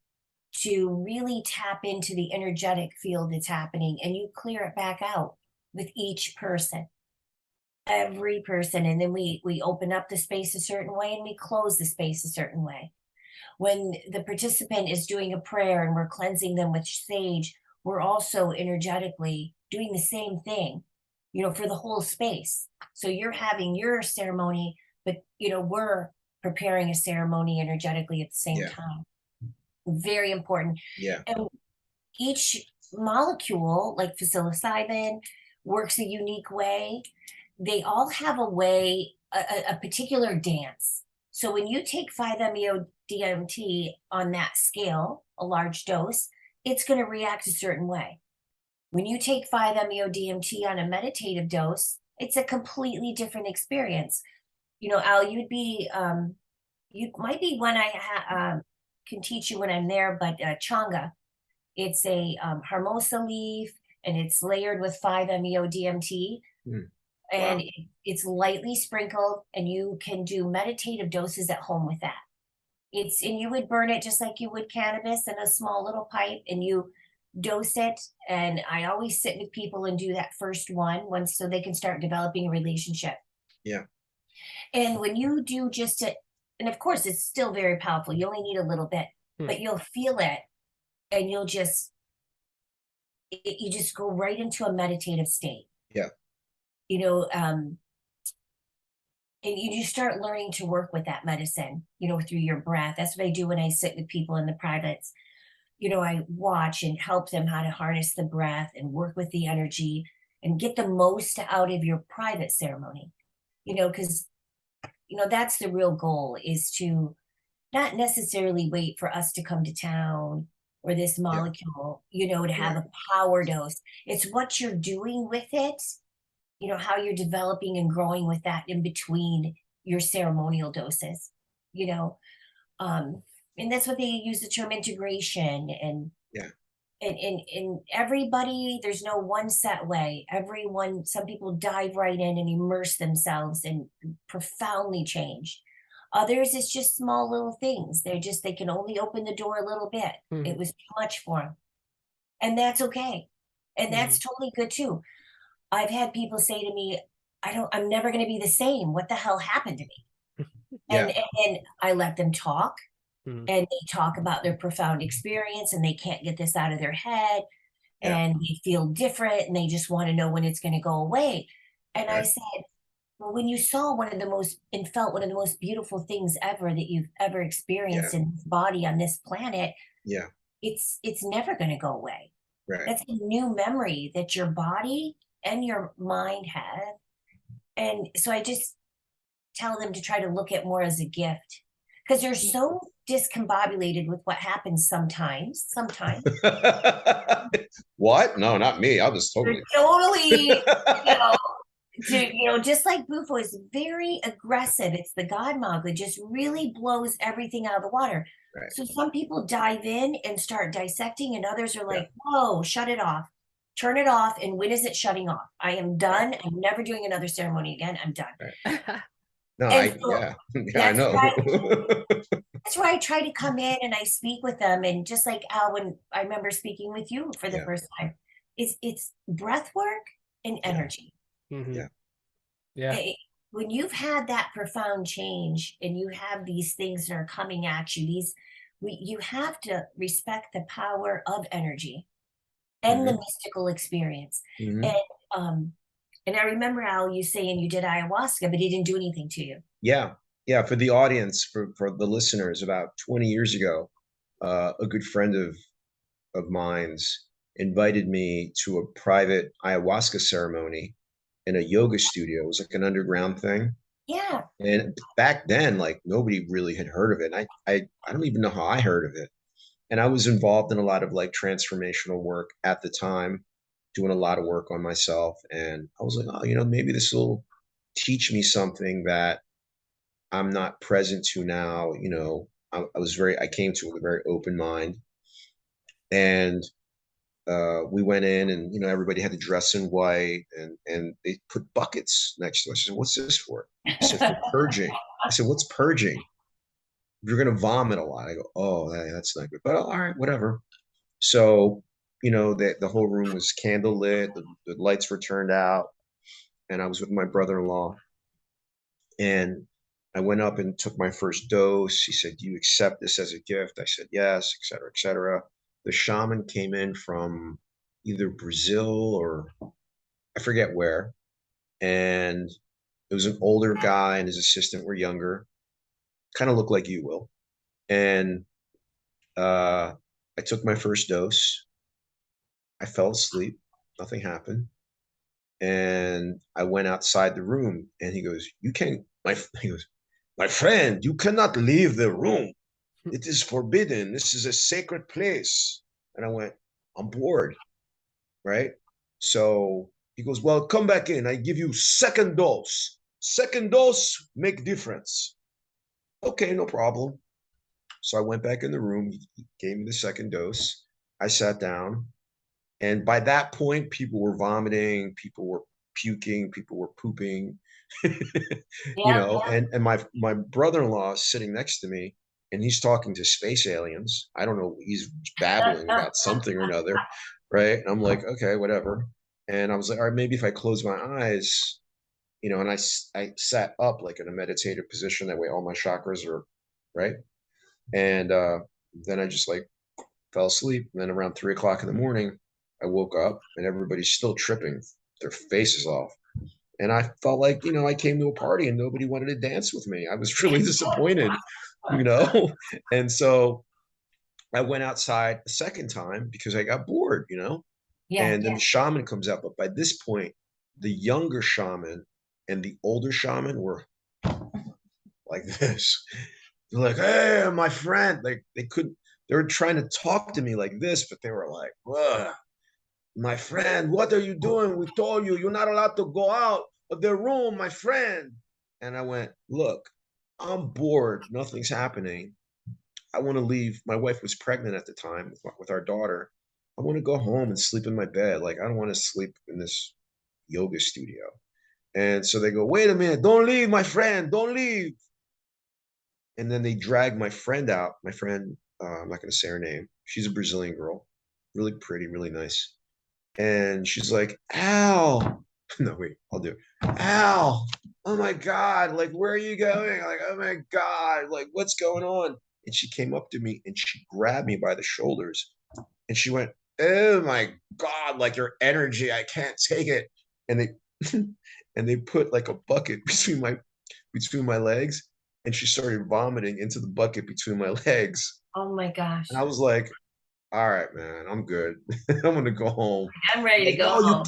to really tap into the energetic field that's happening, and you clear it back out with each person, every person. And then we open up the space a certain way and we close the space a certain way. When the participant is doing a prayer and we're cleansing them with sage, we're also energetically doing the same thing, you know, for the whole space. So you're having your ceremony, but, you know, we're preparing a ceremony energetically at the same time. Very important. And each molecule, like psilocybin, works a unique way. They all have a way, a particular dance. So when you take 5-MeO-DMT on that scale, a large dose, it's going to react a certain way. When you take 5-MeO-DMT on a meditative dose, it's a completely different experience. You know, Al, you might be when I can teach you when I'm there, but changa, it's a hermosa leaf, and it's layered with 5-MeO-DMT. And it's lightly sprinkled, and you can do meditative doses at home with that. And you would burn it just like you would cannabis in a small little pipe, and you dose it. And I always sit with people and do that first one so they can start developing a relationship. And when you do and of course it's still very powerful, you only need a little bit, but you'll feel it, and you just go right into a meditative state. You know, and you start learning to work with that medicine, you know, through your breath. That's what I do when I sit with people in the privates. You know, I watch and help them how to harness the breath and work with the energy and get the most out of your private ceremony, you know, because, you know, that's the real goal, is to not necessarily wait for us to come to town or this molecule, you know, to have a power dose. It's what you're doing with it, you know, how you're developing and growing with that in between your ceremonial doses, you know. And that's what they use the term integration. And and everybody, there's no one set way. Some people dive right in and immerse themselves and profoundly change. Others, it's just small little things. They can only open the door a little bit. It was too much for them. And that's okay. And that's totally good too. I've had people say to me, I'm never going to be the same. What the hell happened to me? And I let them talk, and they talk about their profound experience, and they can't get this out of their head, and they feel different, and they just want to know when it's going to go away. And I said, well, when you saw and felt one of the most beautiful things ever that you've ever experienced in this body on this planet, it's never going to go away. That's a new memory that your body and your mind have. And so I just tell them to try to look at more as a gift, because they're so discombobulated with what happens sometimes. What? No, not me. I was totally just like Bufo is very aggressive. It's the God Mog that just really blows everything out of the water. So some people dive in and start dissecting, and others are like, whoa, shut it off. Turn it off. And when is it shutting off? I am done. I'm never doing another ceremony again. I'm done. No, I know. That's why I try to come in and I speak with them. And just like Al, when I remember speaking with you for the first time, it's breath work and energy. Mm-hmm. Yeah. When you've had that profound change and you have these things that are coming at you, you have to respect the power of energy and the mystical experience. And I remember, Al, you saying you did ayahuasca, but it didn't do anything to you. Yeah. Yeah. For the audience, for the listeners, about 20 years ago, a good friend of mine's invited me to a private ayahuasca ceremony in a yoga studio. It was like an underground thing. Yeah. And back then, like nobody really had heard of it. And I don't even know how I heard of it. And I was involved in a lot of like transformational work at the time, doing a lot of work on myself. And I was like, oh, maybe this will teach me something that I'm not present to now. I came to it with a very open mind. And we went in and, everybody had to dress in white and they put buckets next to us. I said, what's this for? I said, for purging. I said, what's purging? You're going to vomit a lot. I go, oh, that's not good. But all right, whatever. So, the whole room was candle lit. The lights were turned out. And I was with my brother-in-law. And I went up and took my first dose. He said, do you accept this as a gift? I said, yes, et cetera, et cetera. The shaman came in from either Brazil or I forget where. And it was an older guy and his assistant were younger, kind of looked like you, Will. And I took my first dose. I fell asleep. Nothing happened. And I went outside the room and he goes, he goes, my friend, you cannot leave the room. It is forbidden. This is a sacred place. And I went, I'm bored. Right. So he goes, well, come back in. I give you second dose. Second dose make difference. Okay, no problem. So I went back in the room. He gave me the second dose. I sat down. And by that point, people were vomiting, people were puking, people were pooping, and my brother-in-law is sitting next to me and he's talking to space aliens. I don't know, he's babbling about something or another, right? And I'm like, okay, whatever. And I was like, all right, maybe if I close my eyes, and I sat up like in a meditative position. That way all my chakras are right. And then I just like fell asleep. And then around 3 o'clock in the morning, I woke up and everybody's still tripping their faces off. And I felt like, I came to a party and nobody wanted to dance with me. I was really disappointed, And so I went outside a second time because I got bored, and then the shaman comes out. But by this point, the younger shaman and the older shaman were like this. They're like, hey, my friend. Like they were trying to talk to me like this, but they were like, ugh. My friend, what are you doing? We told you you're not allowed to go out of the room, my friend. And I went, look, I'm bored. Nothing's happening. I want to leave. My wife was pregnant at the time with our daughter. I want to go home and sleep in my bed. Like, I don't want to sleep in this yoga studio. And so they go, wait a minute. Don't leave, my friend. Don't leave. And then they drag my friend out. My friend, I'm not going to say her name. She's a Brazilian girl, really pretty, really nice. And she's like, Al. No, wait, I'll do it. Al, oh my God, like, where are you going? Like, oh my God, like, what's going on? And she came up to me and she grabbed me by the shoulders and she went, oh my God, like your energy, I can't take it. And they and they put like a bucket between my legs and she started vomiting into the bucket between my legs. Oh my gosh. And I was like, all right, man, I'm good. I'm going to go home. I'm ready to go home.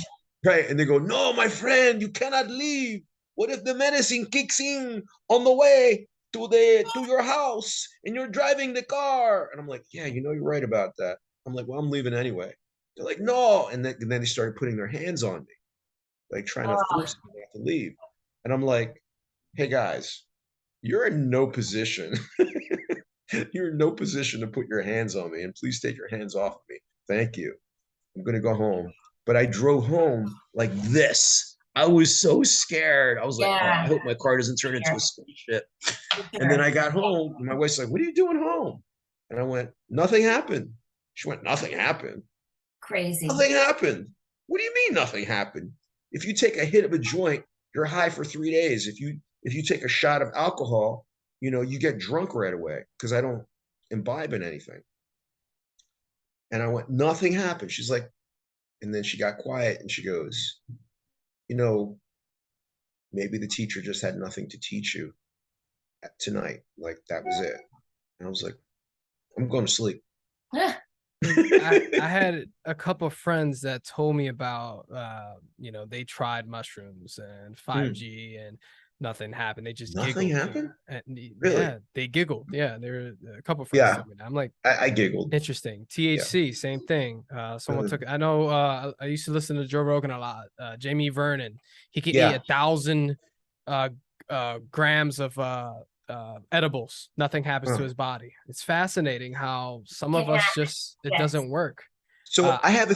Right. And they go, no, my friend, you cannot leave. What if the medicine kicks in on the way to your house and you're driving the car? And I'm like, yeah, you're right about that. I'm like, well, I'm leaving anyway. They're like, no. And then they started putting their hands on me, like trying to force me not to leave. And I'm like, hey, guys, you're in no position. You're in no position to put your hands on me, and please take your hands off of me. Thank you. I'm going to go home. But I drove home like this. I was so scared. I was like, oh, I Yeah, hope my car doesn't turn into a sure, spaceship. for And then sure. I got home, and my wife's like, what are you doing home? And I went, nothing happened. She went, nothing happened. Crazy. Nothing happened. What do you mean nothing happened? If you take a hit of a joint, you're high for 3 days. If you take a shot of alcohol, you get drunk right away because I don't imbibe in anything. And I went, nothing happened. She's like, and then she got quiet and she goes, you know, maybe the teacher just had nothing to teach you tonight. Like that was it. And I was like, I'm going to sleep. I had a couple of friends that told me about they tried mushrooms and 5G and nothing happened. They just Nothing giggled. happened? And Really? yeah, they giggled. Yeah, there were a couple of friends Yeah, told me that. I'm like, I giggled. interesting. Yeah. THC, same thing. Someone took. I know. I used to listen to Joe Rogan a lot. Jamie Vernon. He could eat Yeah. 1,000 grams of edibles. Nothing happens to Huh. his body. It's fascinating how some of Yeah, us just it yes. doesn't work. So I have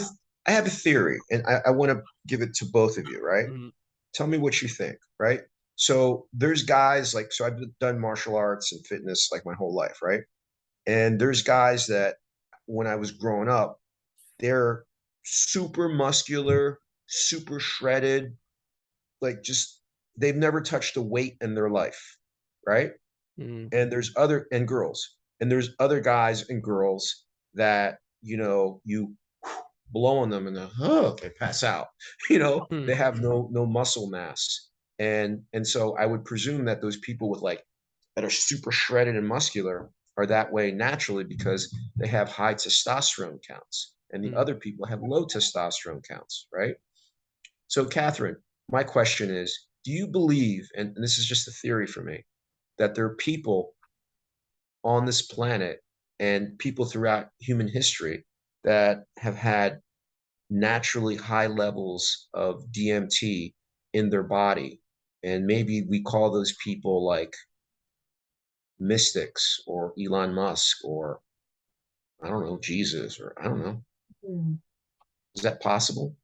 a theory, and I want to give it to both of you, right? Mhm. Tell me what you think, right? So there's guys like, so I've done martial arts and fitness like my whole life, right? And there's guys that when I was growing up, they're super muscular, super shredded, like just they've never touched a weight in their life, right? Mhm. And there's other guys and girls that you blow on them and they pass out. They Mhm. have no muscle mass, and so I would presume that those people with like that are super shredded and muscular are that way naturally because they have high testosterone counts, and the Mhm. other people have low testosterone counts, right? So, Kathrine, my question is, do you believe, and this is just a theory for me, that there are people on this planet and people throughout human history that have had naturally high levels of DMT in their body? And maybe we call those people like mystics or Elon Musk or I don't know, Jesus, or I don't know. Mm. Is that possible?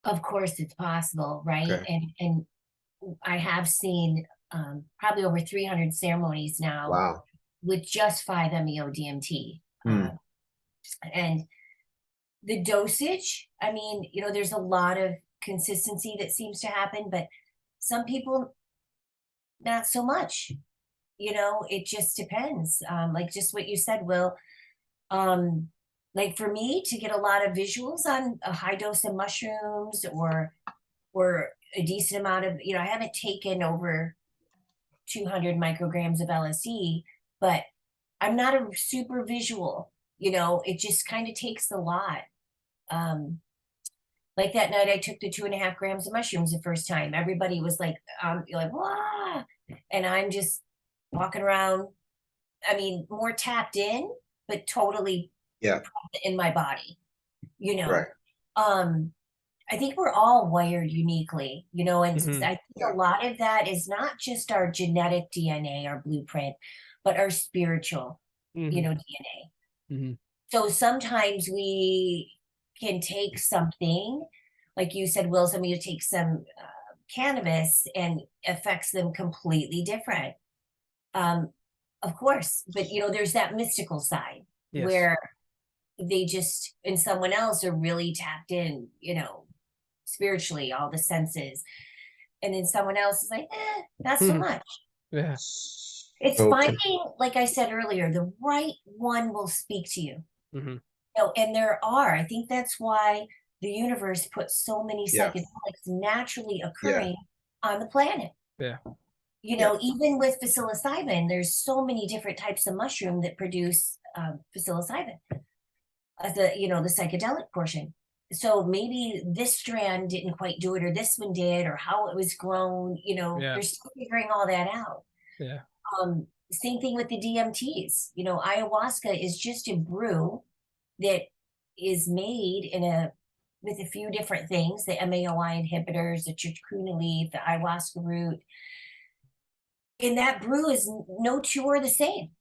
Of course, it's possible, right? Okay. And I have seen probably over 300 ceremonies now Wow. with just 5-MeO DMT. Hmm. And the dosage, I mean, there's a lot of consistency that seems to happen, but some people not so much. It just depends. Like just what you said, Will. Um, like for me to get a lot of visuals on a high dose of mushrooms or a decent amount of, I haven't taken over 200 micrograms of LSD, but I'm not a super visual, it just kind of takes a lot. Um, like that night I took the 2.5 grams of mushrooms the first time. Everybody was like, wow. And I'm just walking around, I mean, more tapped in, but totally Yeah. in my body, you Right. know. Um, I think we're all wired uniquely, and Mhm. I think Yeah. a lot of that is not just our genetic DNA, our blueprint, but our spiritual, Mhm. DNA. Mhm. So sometimes we can take something, like you said, Will, some of you take some cannabis and affects them completely different. Um, of course, but there's that mystical side Yes. where they just, and someone else are really tapped in, spiritually, all the senses. And then someone else is like, not so Mhm. much. Yeah. It's So finding, like I said earlier, the right one will speak to you. Mhm. And there are, I think that's why the universe puts so many yeah, psychedelics naturally yeah, occurring on the planet. Yeah. yeah, Even with psilocybin, there's so many different types of mushroom that produce psilocybin, the psychedelic portion. So maybe this strand didn't quite do it, or this one did, or how it was grown. Yeah. They're still figuring all that out. Yeah. Same thing with the DMTs. Ayahuasca is just a brew that is made with a few different things, the MAOI inhibitors, the chicuna leaf, the ayahuasca root. And that brew is no two are the same,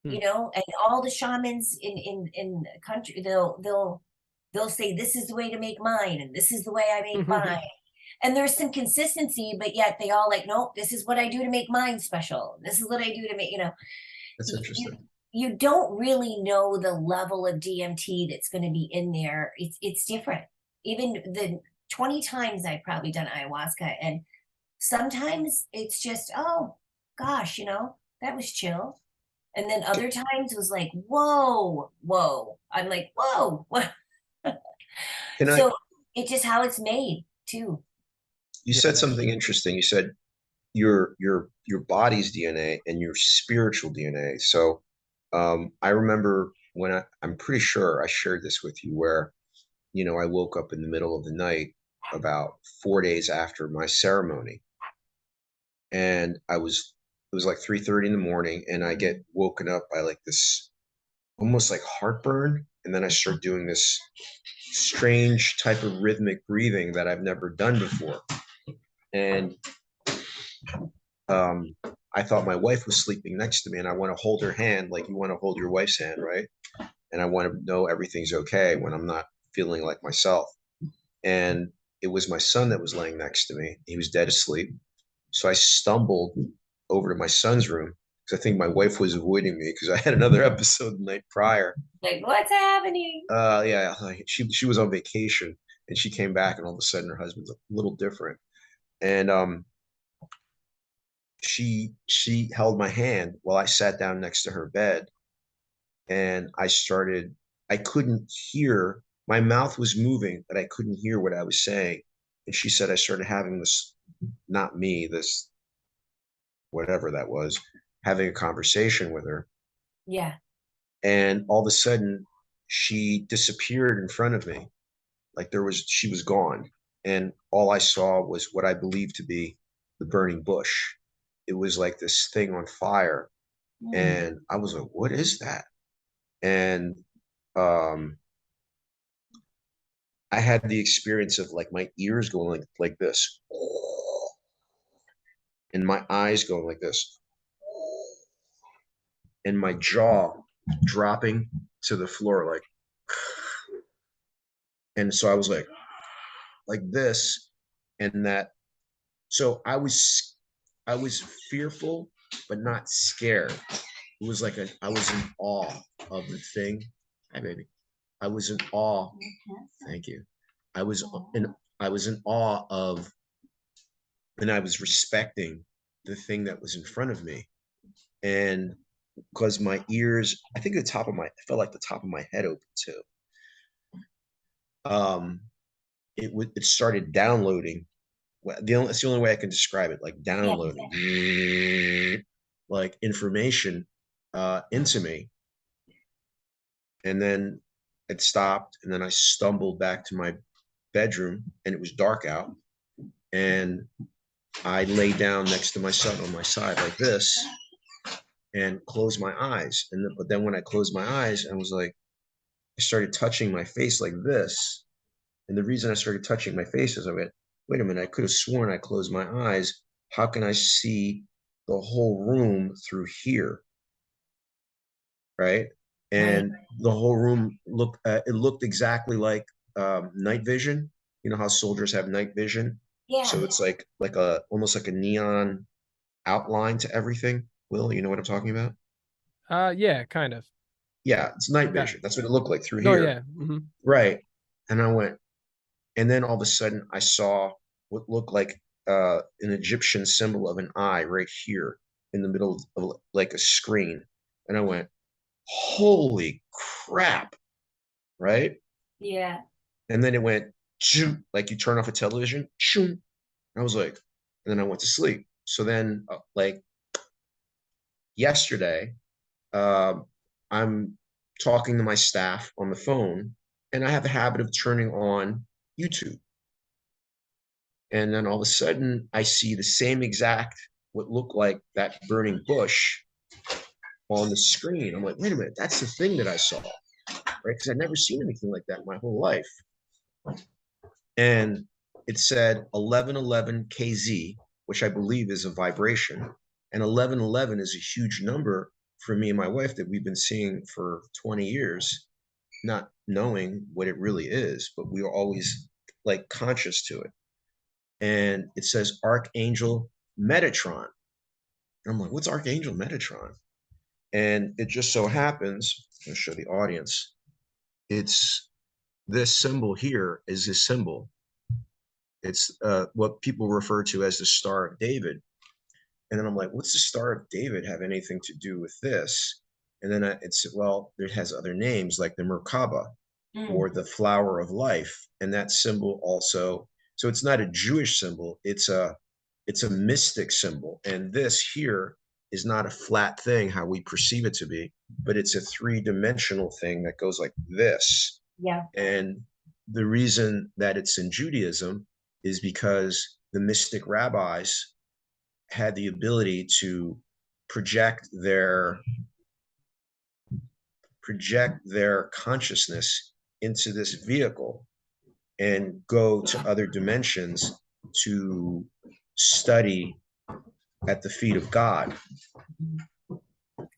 Hmm. and all the shamans in the country, they'll say, this is the way to make mine, and this is the way I make mine. And there's some consistency, but yet they all like, nope, this is what I do to make mine special. This is what I do to make, That's interesting. you don't really know the level of DMT that's going to be in there. It's different. Even the 20 times I've probably done ayahuasca, and sometimes it's just, oh gosh, that was chill. And then other times was like, whoa, whoa. I'm like, whoa, what? Can I, So it's just how it's made too. you said something interesting. You said your body's DNA and your spiritual DNA. So I remember when I'm pretty sure I shared this with you where, I woke up in the middle of the night about 4 days after my ceremony, and it was like 3:30 in the morning, and I get woken up by like this almost like heartburn, and then I start doing this strange type of rhythmic breathing that I've never done before. And um, I thought my wife was sleeping next to me, and I want to hold her hand like you want to hold your wife's hand, right? And I want to know everything's okay when I'm not feeling like myself. And it was my son that was laying next to me. He was dead asleep. So I stumbled over to my son's room because I think my wife was avoiding me because I had another episode the night prior. Like, what's happening? Yeah, she was on vacation, and she came back, and all of a sudden her husband's a little different. And she held my hand while I sat down next to her bed, and I couldn't hear, my mouth was moving, but I couldn't hear what I was saying. And she said I started having this, not me, this whatever that was, having a conversation with her. Yeah. And all of a sudden she disappeared in front of me. Like she was gone. And all I saw was what I believed to be the burning bush. It was like this thing on fire. And I was like, what is that? And I had the experience of like my ears going like this, and my eyes going like this, and my jaw dropping to the floor like, and so I was like this, and that. So I was fearful, but not scared. It was like I was in awe of the thing. Hi, baby. I was in awe. Thank you. I was in awe of, and I was respecting the thing that was in front of me. And because my ears, I think I felt like the top of my head open too. It started downloading. It's the only way I can describe it, like downloading, like information into me. And then it stopped, and then I stumbled back to my bedroom, and it was dark out, and I lay down next to my son on my side like this and closed my eyes. But then when I closed my eyes, I was like, I started touching my face like this. And the reason I started touching my face is I went, wait a minute, I could have sworn I closed my eyes. How can I see the whole room through here? Right. And the whole room it looked exactly like night vision. You know how soldiers have night vision? Yeah. So it's like almost like a neon outline to everything. Will, you know what I'm talking about? Yeah, kind of. Yeah, it's night vision. That's what it looked like through Oh, here. yeah. Mm-hmm. Right. And I went, and then all of a sudden I saw what looked like an Egyptian symbol of an eye right here in the middle of like a screen. And I went, holy crap. Right. Yeah. And then it went, shoo, like you turn off a television. Shoo. I was like, and then I went to sleep. So then like yesterday, I'm talking to my staff on the phone, and I have a habit of turning on YouTube. And then all of a sudden, I see the same exact, what looked like that burning bush on the screen. I'm like, wait a minute, that's the thing that I saw, right? Because I'd never seen anything like that in my whole life. And it said 1111 KZ, which I believe is a vibration. And 1111 is a huge number for me and my wife that we've been seeing for 20 years, not knowing what it really is, but we are always like conscious to it. and it says Archangel Metatron. And I'm like, what's Archangel Metatron? And it just so happens, I'll show the audience, it's this symbol here is this symbol. It's what people refer to as the Star of David. And then I'm like, what's the Star of David have anything to do with this? And then it's, well, it has other names like the Merkaba or the flower of life. And that symbol also, so it's not a Jewish symbol, it's a mystic symbol. And this here is not a flat thing how we perceive it to be, but it's a three-dimensional thing that goes like this. Yeah. And the reason that it's in Judaism is because the mystic rabbis had the ability to project their consciousness into this vehicle and go to other dimensions to study at the feet of God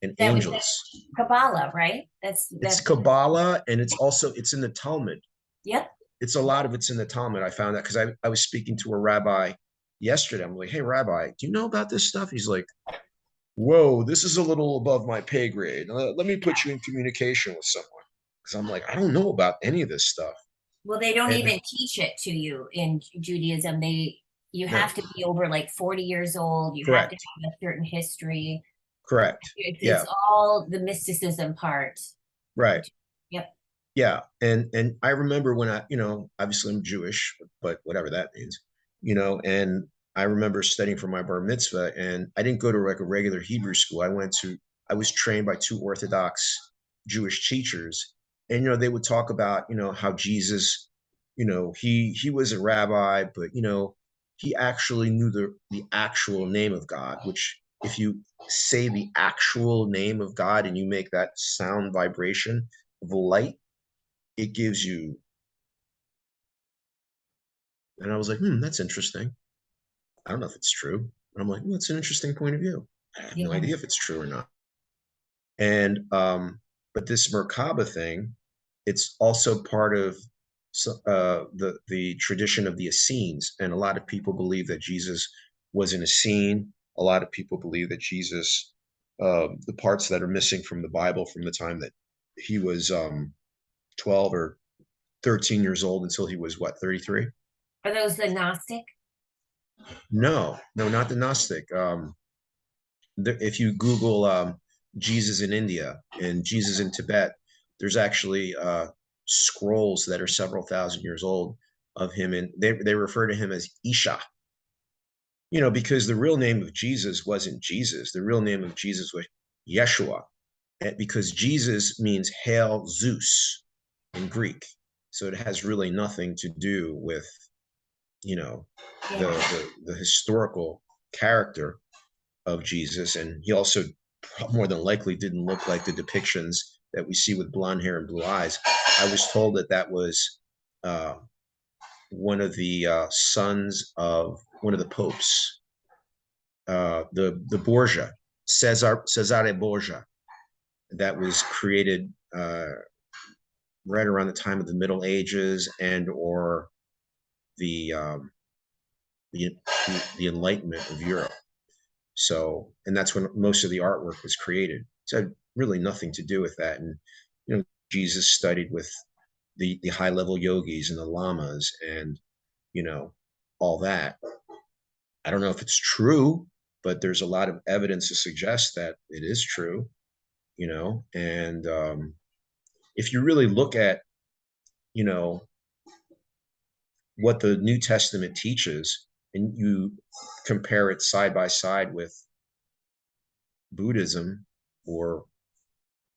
and That was angels. Kabbalah, right? It's That's Kabbalah, and it's in the Talmud. Yep. It's a lot of it's in the Talmud. I found that because I was speaking to a rabbi yesterday. I'm like, hey, rabbi, do you know about this stuff? He's like, whoa, this is a little above my pay grade. Let me put you in communication with someone. Because I'm like, I don't know about any of this stuff. Well, they don't And- even teach it to you in Judaism. You No. have to be over like 40 years old. You have to Correct. have a certain history. Correct. It's all the mysticism part. Right. Yep. Yeah. And I remember when obviously I'm Jewish, but whatever that means, and I remember studying for my bar mitzvah, and I didn't go to like a regular Hebrew school. I was trained by two Orthodox Jewish teachers, and they would talk about how Jesus, he was a rabbi, but he actually knew the actual name of God, which if you say the actual name of God and you make that sound vibration of light, it gives you. And I was like, that's interesting. I don't know if it's true. And I'm like, well, it's an interesting point of view. I have no idea if it's true or not. And but this Merkaba thing, it's also part of the tradition of the Essenes, and a lot of people believe that Jesus was an Essene. A lot of people believe that Jesus, the parts that are missing from the Bible from the time that he was 12 or 13 years old until he was what, 33? Are those the Gnostic? No, not the Gnostic. If you Google Jesus in India and Jesus in Tibet, there's actually scrolls that are several thousand years old of him, and they refer to him as Isha. Because the real name of Jesus wasn't Jesus. The real name of Jesus was Yeshua, because Jesus means hail Zeus in Greek. So it has really nothing to do with the historical character of Jesus. And he also more than likely didn't look like the depictions that we see with blonde hair and blue eyes. I was told that was one of the sons of one of the popes, the Borgia, Cesare Borgia, that was created right around the time of the Middle Ages and or the Enlightenment of Europe. So, and that's when most of the artwork was created. So it had really nothing to do with that. And, Jesus studied with the high level yogis and the lamas and, all that. I don't know if it's true, but there's a lot of evidence to suggest that it is true, and if you really look at, what the New Testament teaches, and you compare it side by side with Buddhism or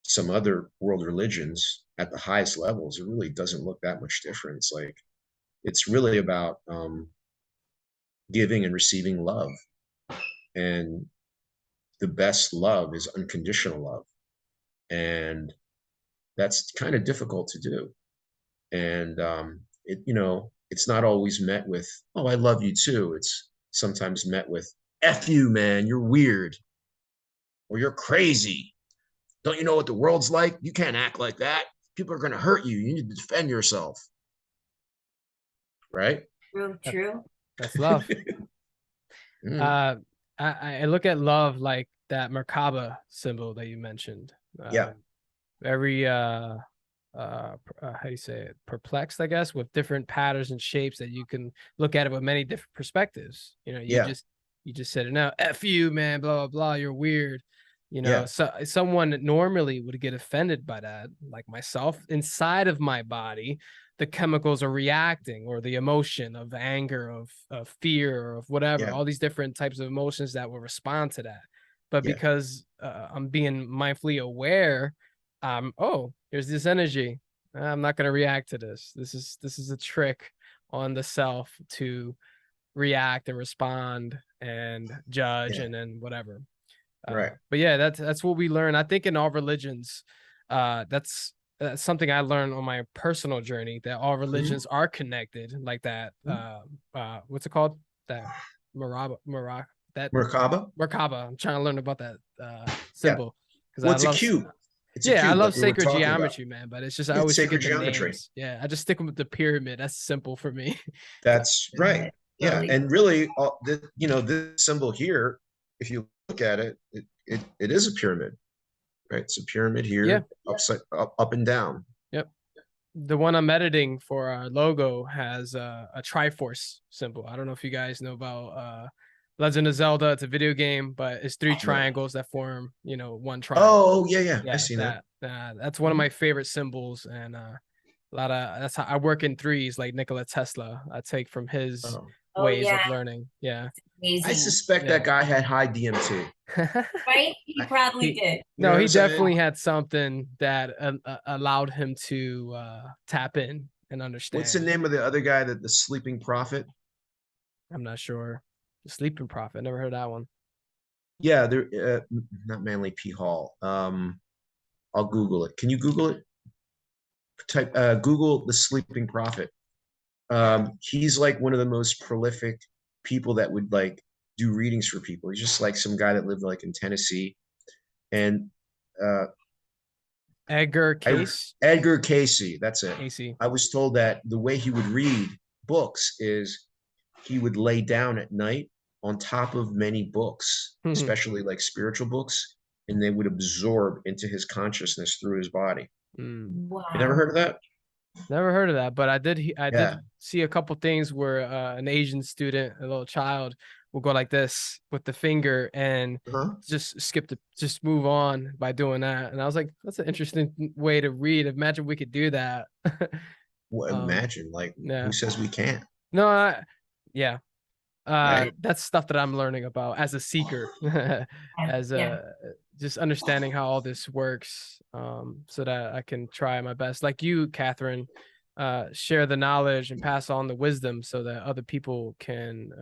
some other world religions at the highest levels, it really doesn't look that much different. It's really about giving and receiving love, and the best love is unconditional love, and that's kind of difficult to do. And it's not always met with, oh, I love you too. It's sometimes met with, F you, man, you're weird, or you're crazy. Don't you know what the world's like? You can't act like that. People are going to hurt you. You need to defend yourself. Right? True. That's love. Mm, I look at love like that Merkaba symbol that you mentioned. yeah, Very how do you say it, perplexed, I guess, with different patterns and shapes that you can look at it with many different perspectives. You know, yeah, you just said it now, F you, man, blah blah blah, you're weird. You know, yeah, so someone normally would get offended by that, like myself. Inside of my body, the chemicals are reacting, or the emotion of anger, of fear, or of whatever, yeah, all these different types of emotions that will respond to that. But yeah, because I'm being mindfully aware, oh, here's this energy. I'm not going to react to this. This is a trick on the self to react and respond and judge yeah. and then whatever. Right. But yeah, that's what we learn. I think in all religions, that's something I learned on my personal journey, that all Mhm, religions are connected like that. mhm. What's it called? That that Merkaba. Merkaba. I'm trying to learn about that Yeah. symbol because Well, I it's a love. cube. It's a Yeah, I cube love like we were sacred talking about. geometry, man. But it's just I Yeah, it's always sacred forget the geometry. names. Yeah, I just stick with the pyramid. That's simple for me. That's right. Yeah, Totally. and really, this symbol here, if you look at it, it is a pyramid, right? It's a pyramid Yeah. here, upside up and down. Yep. The one I'm editing for our logo has a Triforce symbol. I don't know if you guys know about Legend of Zelda. It's a video game, but it's three No. triangles that form, you know, one triangle. Oh, yeah, yeah. I Yeah, seen that. that's one of my favorite symbols, and a lot of that's how I work in threes, like Nikola Tesla. I take from his Oh. Oh ways yeah, of learning. Yeah, I amazing. suspect yeah. that guy had high DMT. Right? He probably He did. You know no, what he I'm saying? definitely had something that allowed him to tap in and What's the understand. name of the other guy, that the sleeping prophet? I'm not sure. The Sleeping Prophet. Never heard that one. Yeah, they're not Manly P. Hall. I'll Google it. Can you Google it? Type Google the sleeping prophet. He's like one of the most prolific people that would like do readings for people. He's just like some guy that lived like in Tennessee. And uh, Edgar I Case. Edgar Casey, that's it. Casey. I was told that the way he would read books is he would lay down at night on top of many books, especially like spiritual books, and they would absorb into his consciousness through his body. You never Wow. heard of that? Never heard of that, but I Yeah. did see a couple things where an Asian student, a little child, will go like this with the finger and Uh-huh. just move on by doing that. And I was like, that's an interesting way to read. Imagine we could do that. Well, um, imagine, like, yeah. who says we can't, No, yeah. right? That's stuff that I'm learning about as a seeker, as Yeah. a just understanding how all this works, so that I can try my best, like you, Kathrine, share the knowledge and pass on the wisdom so that other people can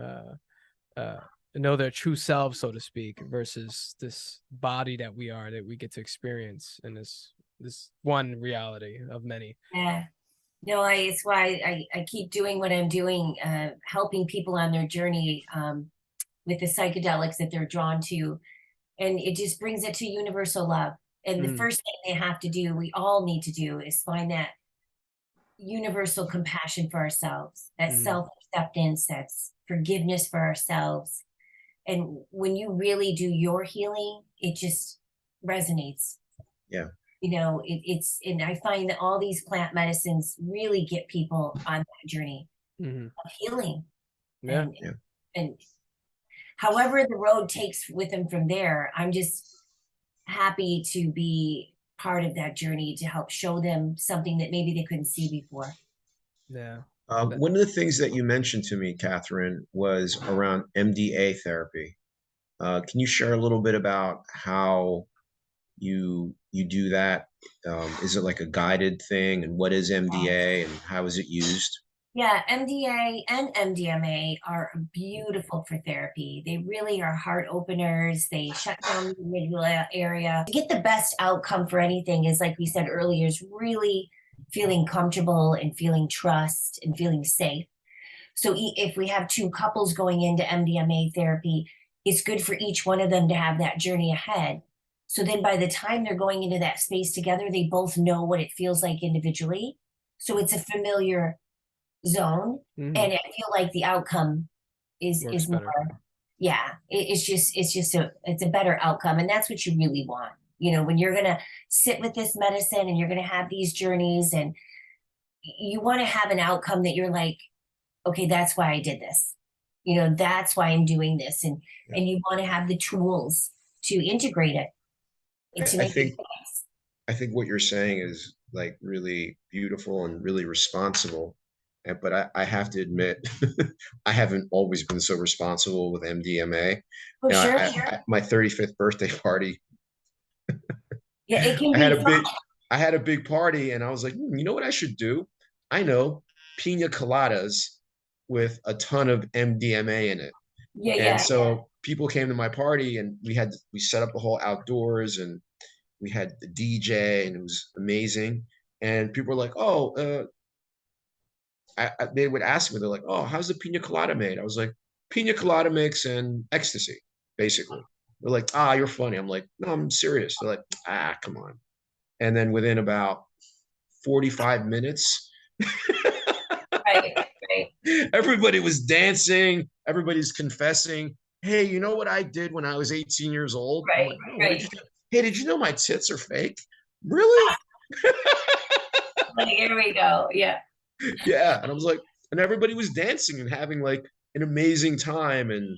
know their true selves, so to speak, versus this body that we get to experience in this one reality of many. Yeah. No, it's why I keep doing what I'm doing, helping people on their journey with the psychedelics that they're drawn to. And it just brings it to universal love. And the Mm, first thing they have to do, we all need to do, is find that universal compassion for ourselves, that mm, self-acceptance, that's forgiveness for ourselves. And when you really do your healing, it just resonates. Yeah. You know, it's, and I find that all these plant medicines really get people on that journey mhm. of healing. Yeah. and Yeah. and however the road takes with them from there, I'm just happy to be part of that journey to help show them something that maybe they couldn't see before. Yeah. One of the things that you mentioned to me, Kathrine, was around MDA therapy. Can you share a little bit about how you do that? Is it like a guided thing, and what is MDA, and how is it used? Yeah, MDA and MDMA are beautiful for therapy. They really are heart openers. They shut down the amygdala area. To get the best outcome for anything is, like we said earlier, is really feeling comfortable and feeling trust and feeling safe. So if we have two couples going into MDMA therapy, it's good for each one of them to have that journey ahead. So then by the time they're going into that space together, they both know what it feels like individually. So it's a familiar zone. Mhm. And I feel like the outcome Works is more, better. yeah, it's a better outcome. And that's what you really want. You know, when you're going to sit with this medicine and you're going to have these journeys, and you want to have an outcome that you're like, okay, that's why I did this. You know, that's why I'm doing this. And you want to have the tools to integrate it and to I make it think nice. I think what you're saying is like really beautiful and really responsible. But I have to admit, I haven't always been so responsible with MDMA. Oh, You know, sure, sure. my 35th birthday party, Yeah, it can I had be a fun. big party, and I was like, you know what I should do? I know, pina coladas with a ton of MDMA in it. Yeah, And yeah. so people came to my party, and we set up the whole outdoors, and we had the DJ, and it was amazing. And people were like, "Oh, they would ask me, they're like, "Oh, how's the pina colada made?" I was like, "Pina colada mix and ecstasy, basically." They're like, "Ah, you're funny." I'm like, "No, I'm serious." They're like, "Ah, come on." And then within about 45 minutes, Right, right, everybody was dancing, everybody's confessing. Hey, you know what I did when I was 18 years old? I'm right, like, oh, what did right. you do? Hey, did you know my tits are fake? Really? Like, here we go. Yeah. Yeah. And I was like, and everybody was dancing and having like an amazing time. And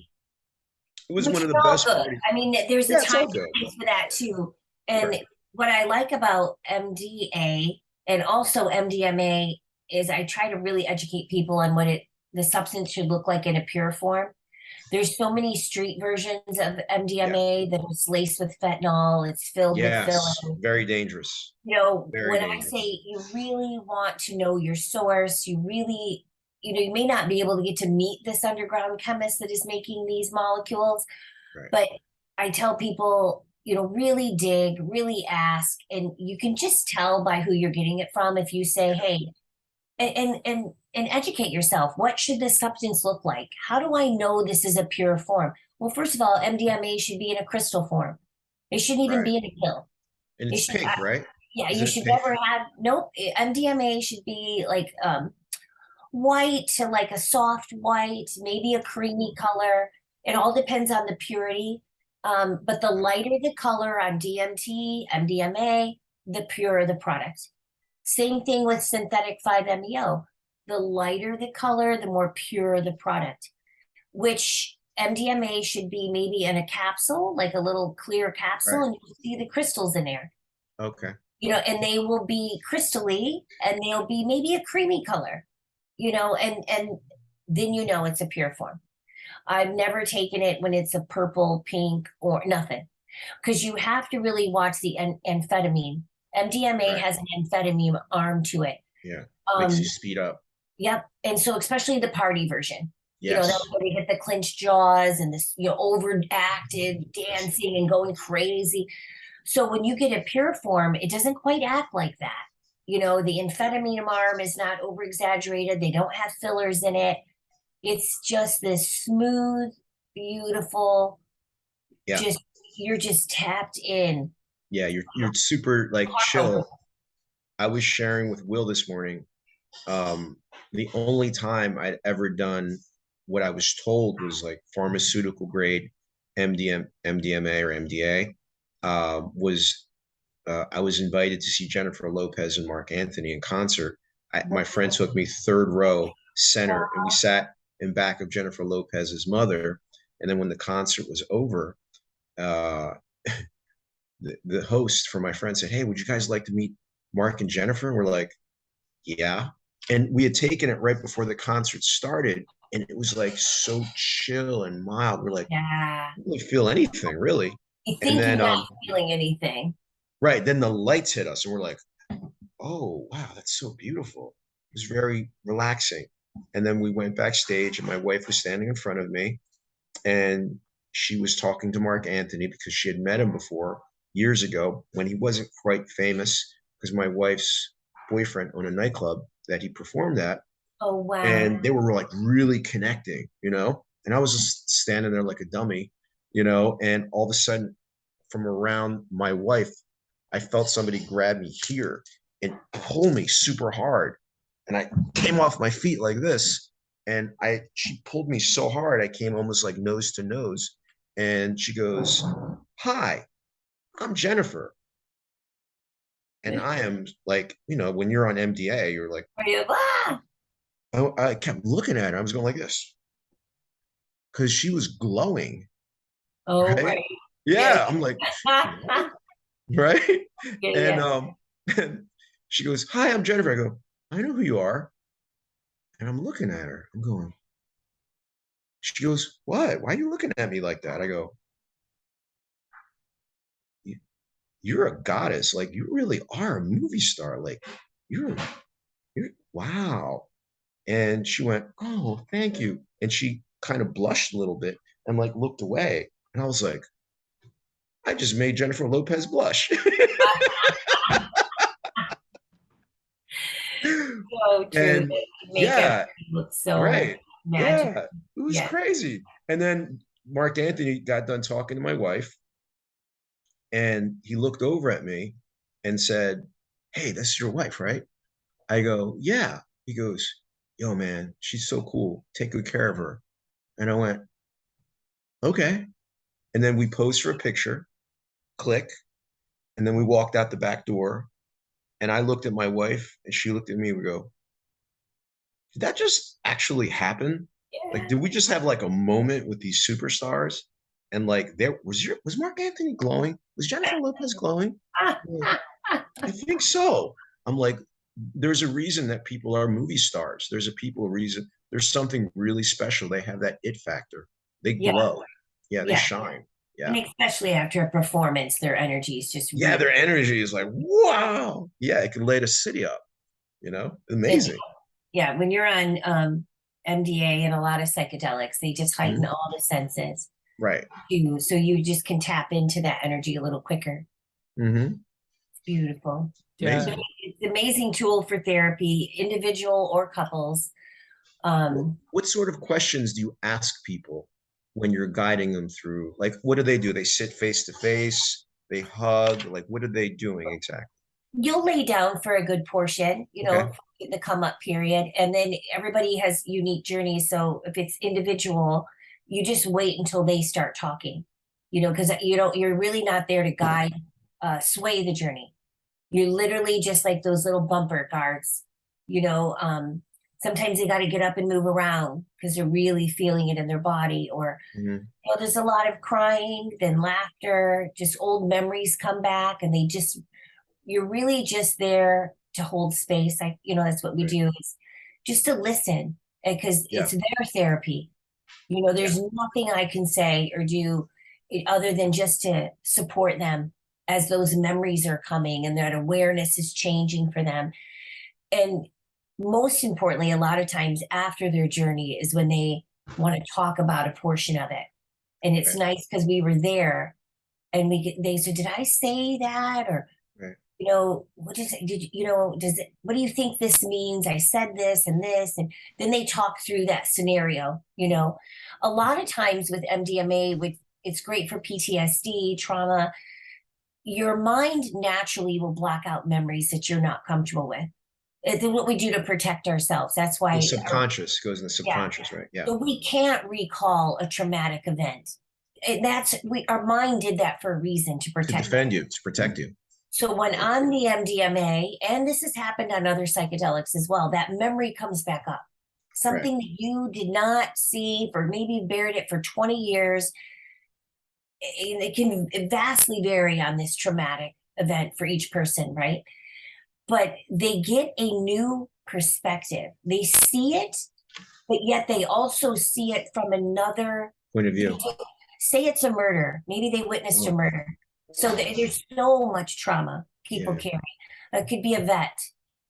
it was Which one is of the all best good. parties. I mean, there's a Yeah, it's time all and good. place for that too. And Right. what I like about MDA and also MDMA is I try to really educate people on what the substance should look like in a pure form. There's so many street versions of Yeah. MDMA that is laced with fentanyl. It's filled with Yes. fillers. Very dangerous. You know, Very when I dangerous. say you really want to know your source, you really, you know, you may not be able to get to meet this underground chemist that is making these molecules, Right. but I tell people, you know, really dig, really ask, and you can just tell by who you're getting it from if you say, Yeah. hey, and educate yourself. What should this substance look like? How do I know this is a pure form? Well, first of all, MDMA should be in a crystal form. It shouldn't even Right. be in a pill. And It it's should, pink, right? yeah, you Isn't it should pink? never have, nope, MDMA should be like white to like a soft white, maybe a creamy color. It all depends on the purity. But the Right. lighter the color on DMT, MDMA, the purer the product. Same thing with synthetic 5-MeO. The lighter the color, the more pure the product, which MDMA should be maybe in a capsule, like a little clear capsule, Right. and you see the crystals in there. Okay. You know, and they will be crystally and they'll be maybe a creamy color, you know, and then you know it's a pure form. I've never taken it when it's a purple, pink, or nothing, because you have to really watch the amphetamine. MDMA Right. has an amphetamine arm to it. Yeah. Makes you Um, speed up. yep. And so especially the party version, you know, that's Yes. where we hit the clenched jaws and this, you know, overacted Yes. dancing and going crazy. So when you get a pure form, it doesn't quite act like that. You know, the amphetamine arm is not over exaggerated. They don't have fillers in it. It's just this smooth, beautiful, Yeah. just you're just tapped in. Yeah. You're super like Heart open. chill. I was sharing with Will this morning. The only time I'd ever done what I was told was like pharmaceutical grade MDMA or MDA was I was invited to see Jennifer Lopez and Mark Anthony in concert. My friend took me third row center, and we sat in back of Jennifer Lopez's mother. And then when the concert was over, uh, the host for my friend said, "Hey, would you guys like to meet Mark and Jennifer?" And we're like, "Yeah." And we had taken it right before the concert started, and it was like so chill and mild. We're like, Yeah. I don't really feel anything really. You And think you're then, not feeling anything. right, then the lights hit us, and we're like, oh, wow, that's so beautiful. It was very relaxing. And then we went backstage, and my wife was standing in front of me, and she was talking to Mark Anthony because she had met him before years ago when he wasn't quite famous because my wife's boyfriend owned a nightclub that he performed at. Oh, wow. And they were like really connecting, you know? And I was just standing there like a dummy, you know? And all of a sudden, from around my wife, I felt somebody grab me here and pull me super hard. And I came off my feet like this. And she pulled me so hard, I came almost like nose to nose. And she goes, "Hi, I'm Jennifer." And I am like, when you're on MDA, you're like, Are you, ah! I kept looking at her. I was going like this because she was glowing, Oh, right? right. Yeah. Yeah. I'm like, right? Yeah, And yeah. and she goes, "Hi, I'm Jennifer." I go, "I know who you are." And I'm looking at her. I'm going, she goes, "What? Why are you looking at me like that?" I go, "You're a goddess. Like, you really are a movie star. Like, you're, you're, wow." And she went, "Oh, thank you." And she kind of blushed a little bit and like looked away. And I was like, I just made Jennifer Lopez blush. So true. And That make yeah, everything look so right. magical. Yeah, it was Yeah. crazy. And then Mark Anthony got done talking to my wife, and he looked over at me and said, "Hey, that's your wife, right?" I go, "Yeah." He goes, "Yo, man, she's so cool. Take good care of her." And I went, "Okay." And then we posed for a picture, click, and then we walked out the back door. And I looked at my wife and she looked at me. We go, "Did that just actually happen? Like, Yeah. did we just have like a moment with these superstars?" And like, was Mark Anthony glowing? Was Jennifer Lopez glowing? Like, I think so. I'm like, there's a reason that people are movie stars. Reason. There's something really special. They have that it factor. They Yeah. glow. Yeah, they Yeah. shine. And Yeah. especially after a performance, their energy is just Yeah, really, their energy is like, wow. Yeah, it can light a city up, and amazing. yeah, when you're on MDA and a lot of psychedelics, they just heighten Mhm. all the senses. Right. So you just can tap into that energy a little quicker. Mm-hmm. It's beautiful. Yeah. So Amazing. it's an amazing tool for therapy, individual or couples. What sort of questions do you ask people when you're guiding them through? Like, what do? They sit face to face, they hug. Like, what are they doing exactly? You'll lay down for a good portion, Okay. the come up period, and then everybody has unique journeys. So if it's individual, you just wait until they start talking, because you're really not there to guide, sway the journey. You're literally just like those little bumper guards, you know. Sometimes they got to get up and move around because they're really feeling it in their body, or Mhm. there's a lot of crying, then laughter, just old memories come back, and you're really just there to hold space. That's what we Right. do, is just to listen, because Yeah. it's their therapy. Yeah. There's nothing I can say or do other than just to support them as those memories are coming and that awareness is changing for them. And most importantly, a lot of times after their journey is when they want to talk about a portion of it. And it's Right. nice because we were there, and they said, "Did I say that?" Or, Right. what is it? Does it, what do you think this means? I said this and this. And then they talk through that scenario. A lot of times with MDMA, it's great for PTSD, trauma. Your mind naturally will block out memories that you're not comfortable with. It's what we do to protect ourselves. That's The why, subconscious goes in the yeah. subconscious, right? Yeah. So we can't recall a traumatic event. Our mind did that for a reason, to To protect us. defend you, to protect you. So when on the MDMA, and this has happened on other psychedelics as well, that memory comes back up. Right. Something that you did not see, for maybe buried it for 20 years. And it can vastly vary on this traumatic event for each person, right? But they get a new perspective. They see it, but yet they also see it from another. Point of view. Say it's a murder. Maybe they witnessed a murder. So there's so much trauma people Yeah. carry. It could be a vet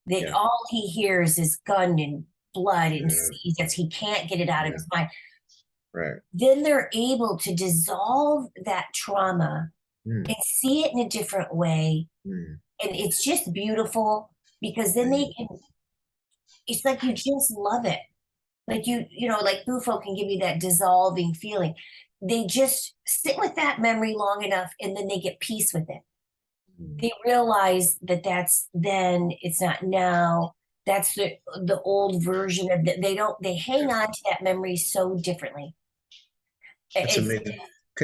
that Yeah. all he hears is gun and blood and Yeah. sees that he can't get it out of his mind. Right. Then they're able to dissolve that trauma Mm. and see it in a different way. Mm. And it's just beautiful, because then it's like you just love it. Like like Bufo can give you that dissolving feeling. They just sit with that memory long enough, and then they get peace with it. Mm. They realize that that's then, it's not now. That's the old version of they hang on to that memory so differently. That's It's amazing.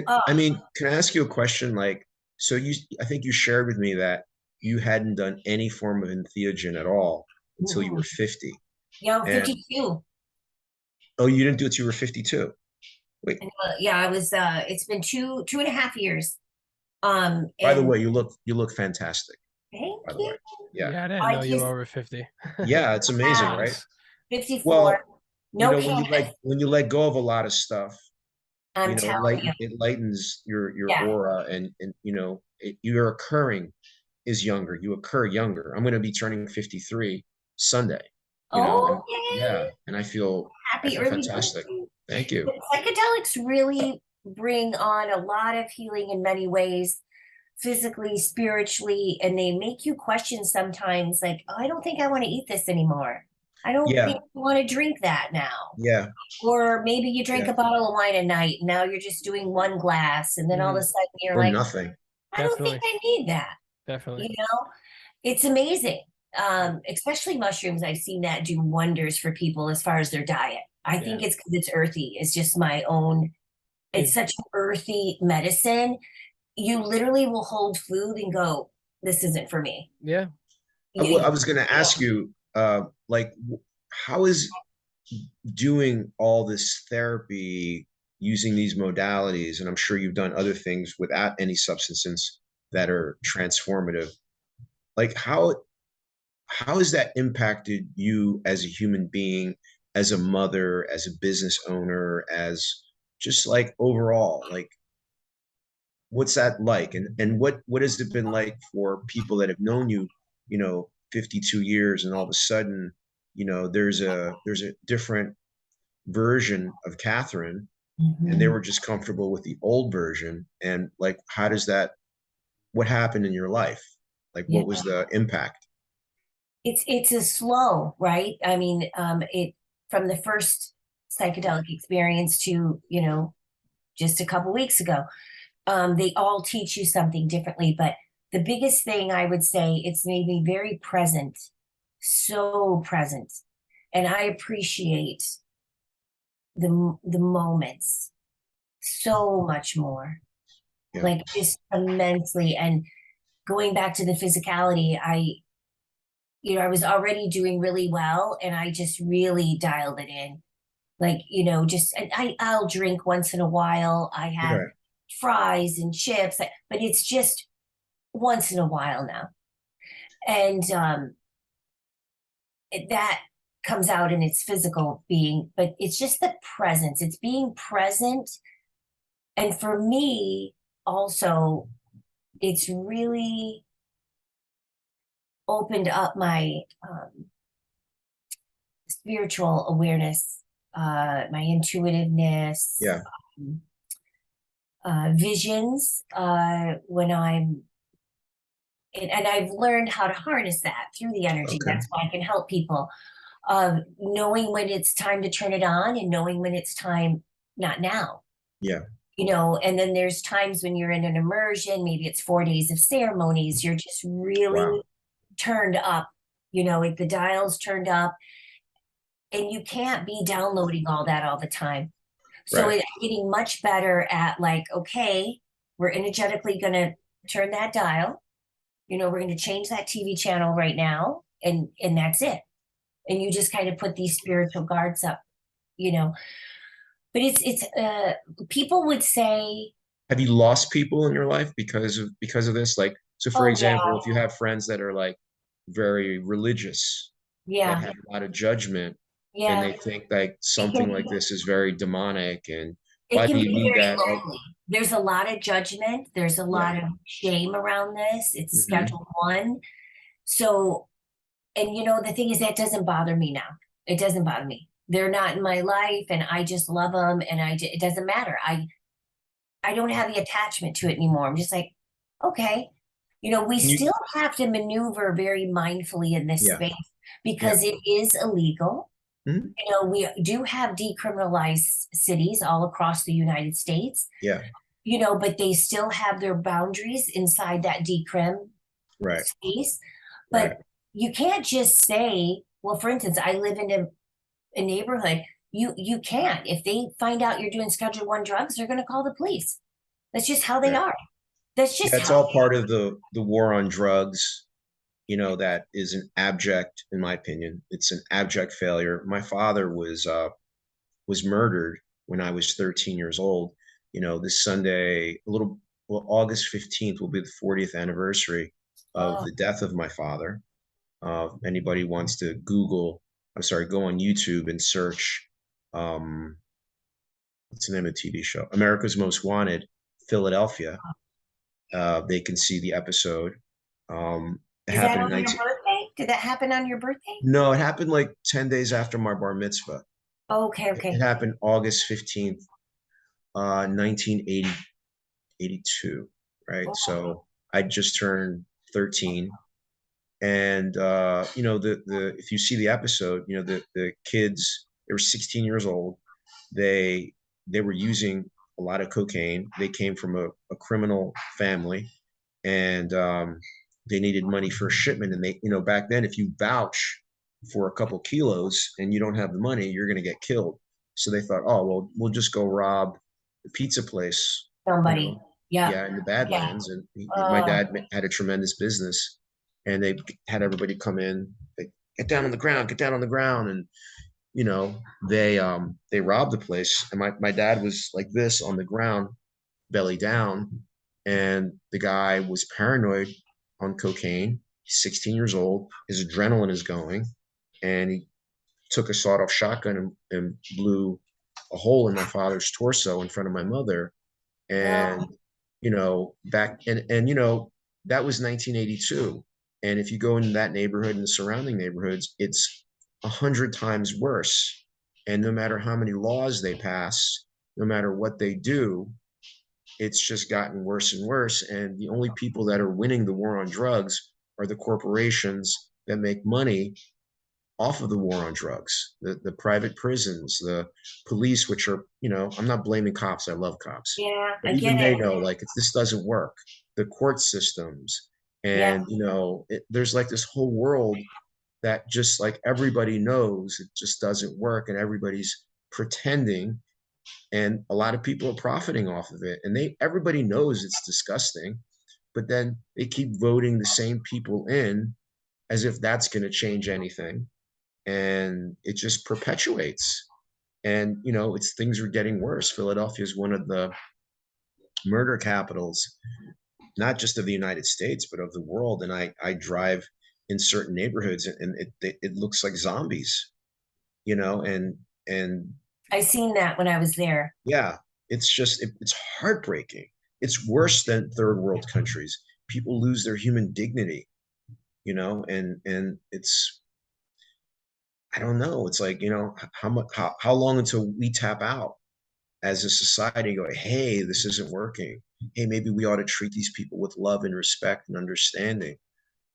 oh, I mean, can I ask you a question? Like, so I think you shared with me that you hadn't done any form of entheogen at all until you were 50. yeah, I'm And 52. oh, you didn't do it till you were 52. Wait, Yeah, I was it's been 2.5 years. by the And way, you look fantastic, thank by the way. you. Yeah. Yeah, I didn't I know you just were over 50. Yeah, it's amazing, wow, right? 54, Well, no like cannabis. when you let go of a lot of stuff, I'm telling you. it lightens your Yeah. aura, and your occurring is younger. You occur younger. I'm going to be turning 53 Sunday, and Okay. yeah, and I Happy feel early fantastic. birthday. Thank you. But psychedelics really bring on a lot of healing in many ways, physically, spiritually, and they make you question sometimes, like, oh, I don't think I want to eat this anymore. I don't Yeah, think I want to drink that now. yeah, Or maybe you drink yeah, a bottle of wine a night, and now you're just doing one glass, and then all of a Mm, sudden you're or like, nothing. I don't think definitely, I need that. definitely. You know, it's amazing. Especially mushrooms, I've seen that do wonders for people as far as their diet. I Yeah. think it's because it's earthy. It's just my own, it's It, such an earthy medicine. You literally will hold food and go, this isn't for me. yeah. I was going to ask you, like, how is doing all this therapy using these modalities, and I'm sure you've done other things without any substances that are transformative. Like how has that impacted you as a human being, as a mother, as a business owner, as just like overall, like what's that like? And what has it been like for people that have known you, 52 years, and all of a sudden, there's a different version of Kathrine, and they Mhm. were just comfortable with the old version. And like, what happened in your life? Like, Yeah. what was the impact? It's a slow, right? I mean, it from the first psychedelic experience to, just a couple weeks ago, they all teach you something differently. But the biggest thing I would say, it's made me very present, so present. And I appreciate the moments so much more, Yeah. like just immensely. And going back to the physicality, I was already doing really well and I just really dialed it in. Like, I'll drink once in a while. I have Okay. fries and chips, but it's just once in a while now. And that comes out in its physical being, but it's just the presence. It's being present. And for me, also, it's really opened up my spiritual awareness, my intuitiveness, Yeah. um, visions when and I've learned how to harness that through the energy. Okay. That's why I can help people. Knowing when it's time to turn it on and knowing when it's time, not now. Yeah. And then there's times when you're in an immersion, maybe it's 4 days of ceremonies, you're just really Wow. turned up, the dials turned up, and you can't be downloading all that all the time. So Right. it's getting much better at like, okay, we're energetically going to turn that dial. We're going to change that TV channel right now, and that's it. And you just kind of put these spiritual guards up, you know. But it's people would say, Have you lost people in your life because of this? Like, so for oh example, yeah, if you have friends that are like very religious, that yeah, have a lot of judgment, and yeah. they think like It can something like be this is very demonic, and it why can do you be need very that? Like, lonely. There's a lot of judgment. There's a yeah. lot of shame around this. It's Hmm. schedule one. So, and the thing is, that doesn't bother me now. It doesn't bother me. They're not in my life, and I just love them, and it doesn't matter. I don't have the attachment to it anymore. I'm just like, okay, we Can you? still have to maneuver very mindfully in this Yeah. space Yeah. because it is illegal. Mhm. We do have decriminalized cities all across the United States, Yeah. but they still have their boundaries inside that decrim Right. space. Right. But you can't just say, well, for instance, I live in a neighborhood. You can't. If they find out you're doing Schedule 1 drugs, they're going to call the police. That's just how they Yeah. are. That's just Yeah, it's how. all part of the war on drugs, that is an abject, in my opinion, it's an abject failure. My father was murdered when I was 13 years old. This Sunday, August 15th will be the 40th anniversary of Oh, the death of my father. Anybody wants to go on YouTube and search, um, what's the name of the TV show? America's Most Wanted, Philadelphia. They can see the episode. It is that happened in on your 19. birthday? Did that happen on your birthday? No, it happened like 10 days after my bar mitzvah. Okay, It okay. happened August 15th, 1982, right? Oh, So I just turned 13. And the if you see the episode, the kids, they were 16 years old. They were using a lot of cocaine. They came from a criminal family, and they needed money for a shipment. And back then, if you vouch for a couple kilos and you don't have the money, you're going to get killed. So they thought, oh, well, we'll just go rob the pizza place, somebody. Yeah. yeah, in the Yeah. Badlands. And my Oh, dad had a tremendous business, and they had everybody come in, they, get down on the ground, get down on the ground. And they robbed the place, and my dad was like this on the ground, belly down, and the guy was paranoid on cocaine. He's 16 years old, his adrenaline is going, and he took a sawed-off shotgun and blew a hole in my father's torso in front of my mother. no. And back and that was 1982. And if you go into that neighborhood and the surrounding neighborhoods, it's 100 times worse. And no matter how many laws they pass, no matter what they do, it's just gotten worse and worse. And the only people that are winning the war on drugs are the corporations that make money off of the war on drugs, the private prisons, the police, which are, I'm not blaming cops. I love cops, Yeah, but I even get they it. know, like, this doesn't work. The court systems, Yeah. and there's like this whole world that just like everybody knows it just doesn't work, and everybody's pretending, and a lot of people are profiting off of it, and everybody knows it's disgusting, but then they keep voting the same people in as if that's going to change anything, and it just perpetuates. And it's things are getting worse. Philadelphia is one of the murder capitals, not just of the United States, but of the world. And I drive in certain neighborhoods, and it looks like zombies, and I seen that when I was there. yeah, it's heartbreaking. It's worse than third world countries. People lose their human dignity, and it's, I don't know. It's like, how long until we tap out as a society and go, hey, this isn't working. Hey, maybe we ought to treat these people with love and respect and understanding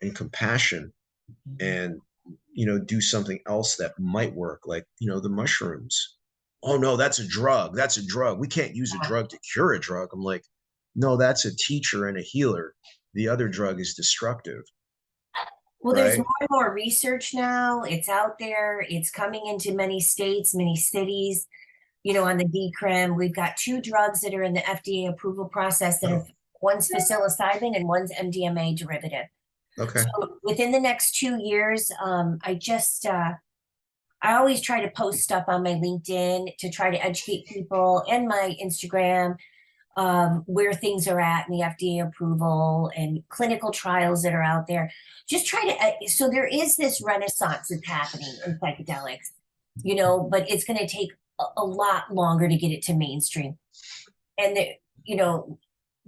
and compassion, and, do something else that might work, like, the mushrooms. Oh, no, that's a drug. That's a drug. We can't use a drug to cure a drug. I'm like, no, that's a teacher and a healer. The other drug is destructive, Well, there's right? more and more research now. It's out there. It's coming into many states, many cities, on the decrim. We've got 2 drugs that are in the FDA approval process that are, Oh, one's psilocybin and one's MDMA derivative. okay. So within the next 2 years, I always try to post stuff on my LinkedIn to try to educate people, and my Instagram, where things are at in the FDA approval and clinical trials that are out there. Just try to, so there is this renaissance that's happening in psychedelics, but it's going to take a lot longer to get it to mainstream. And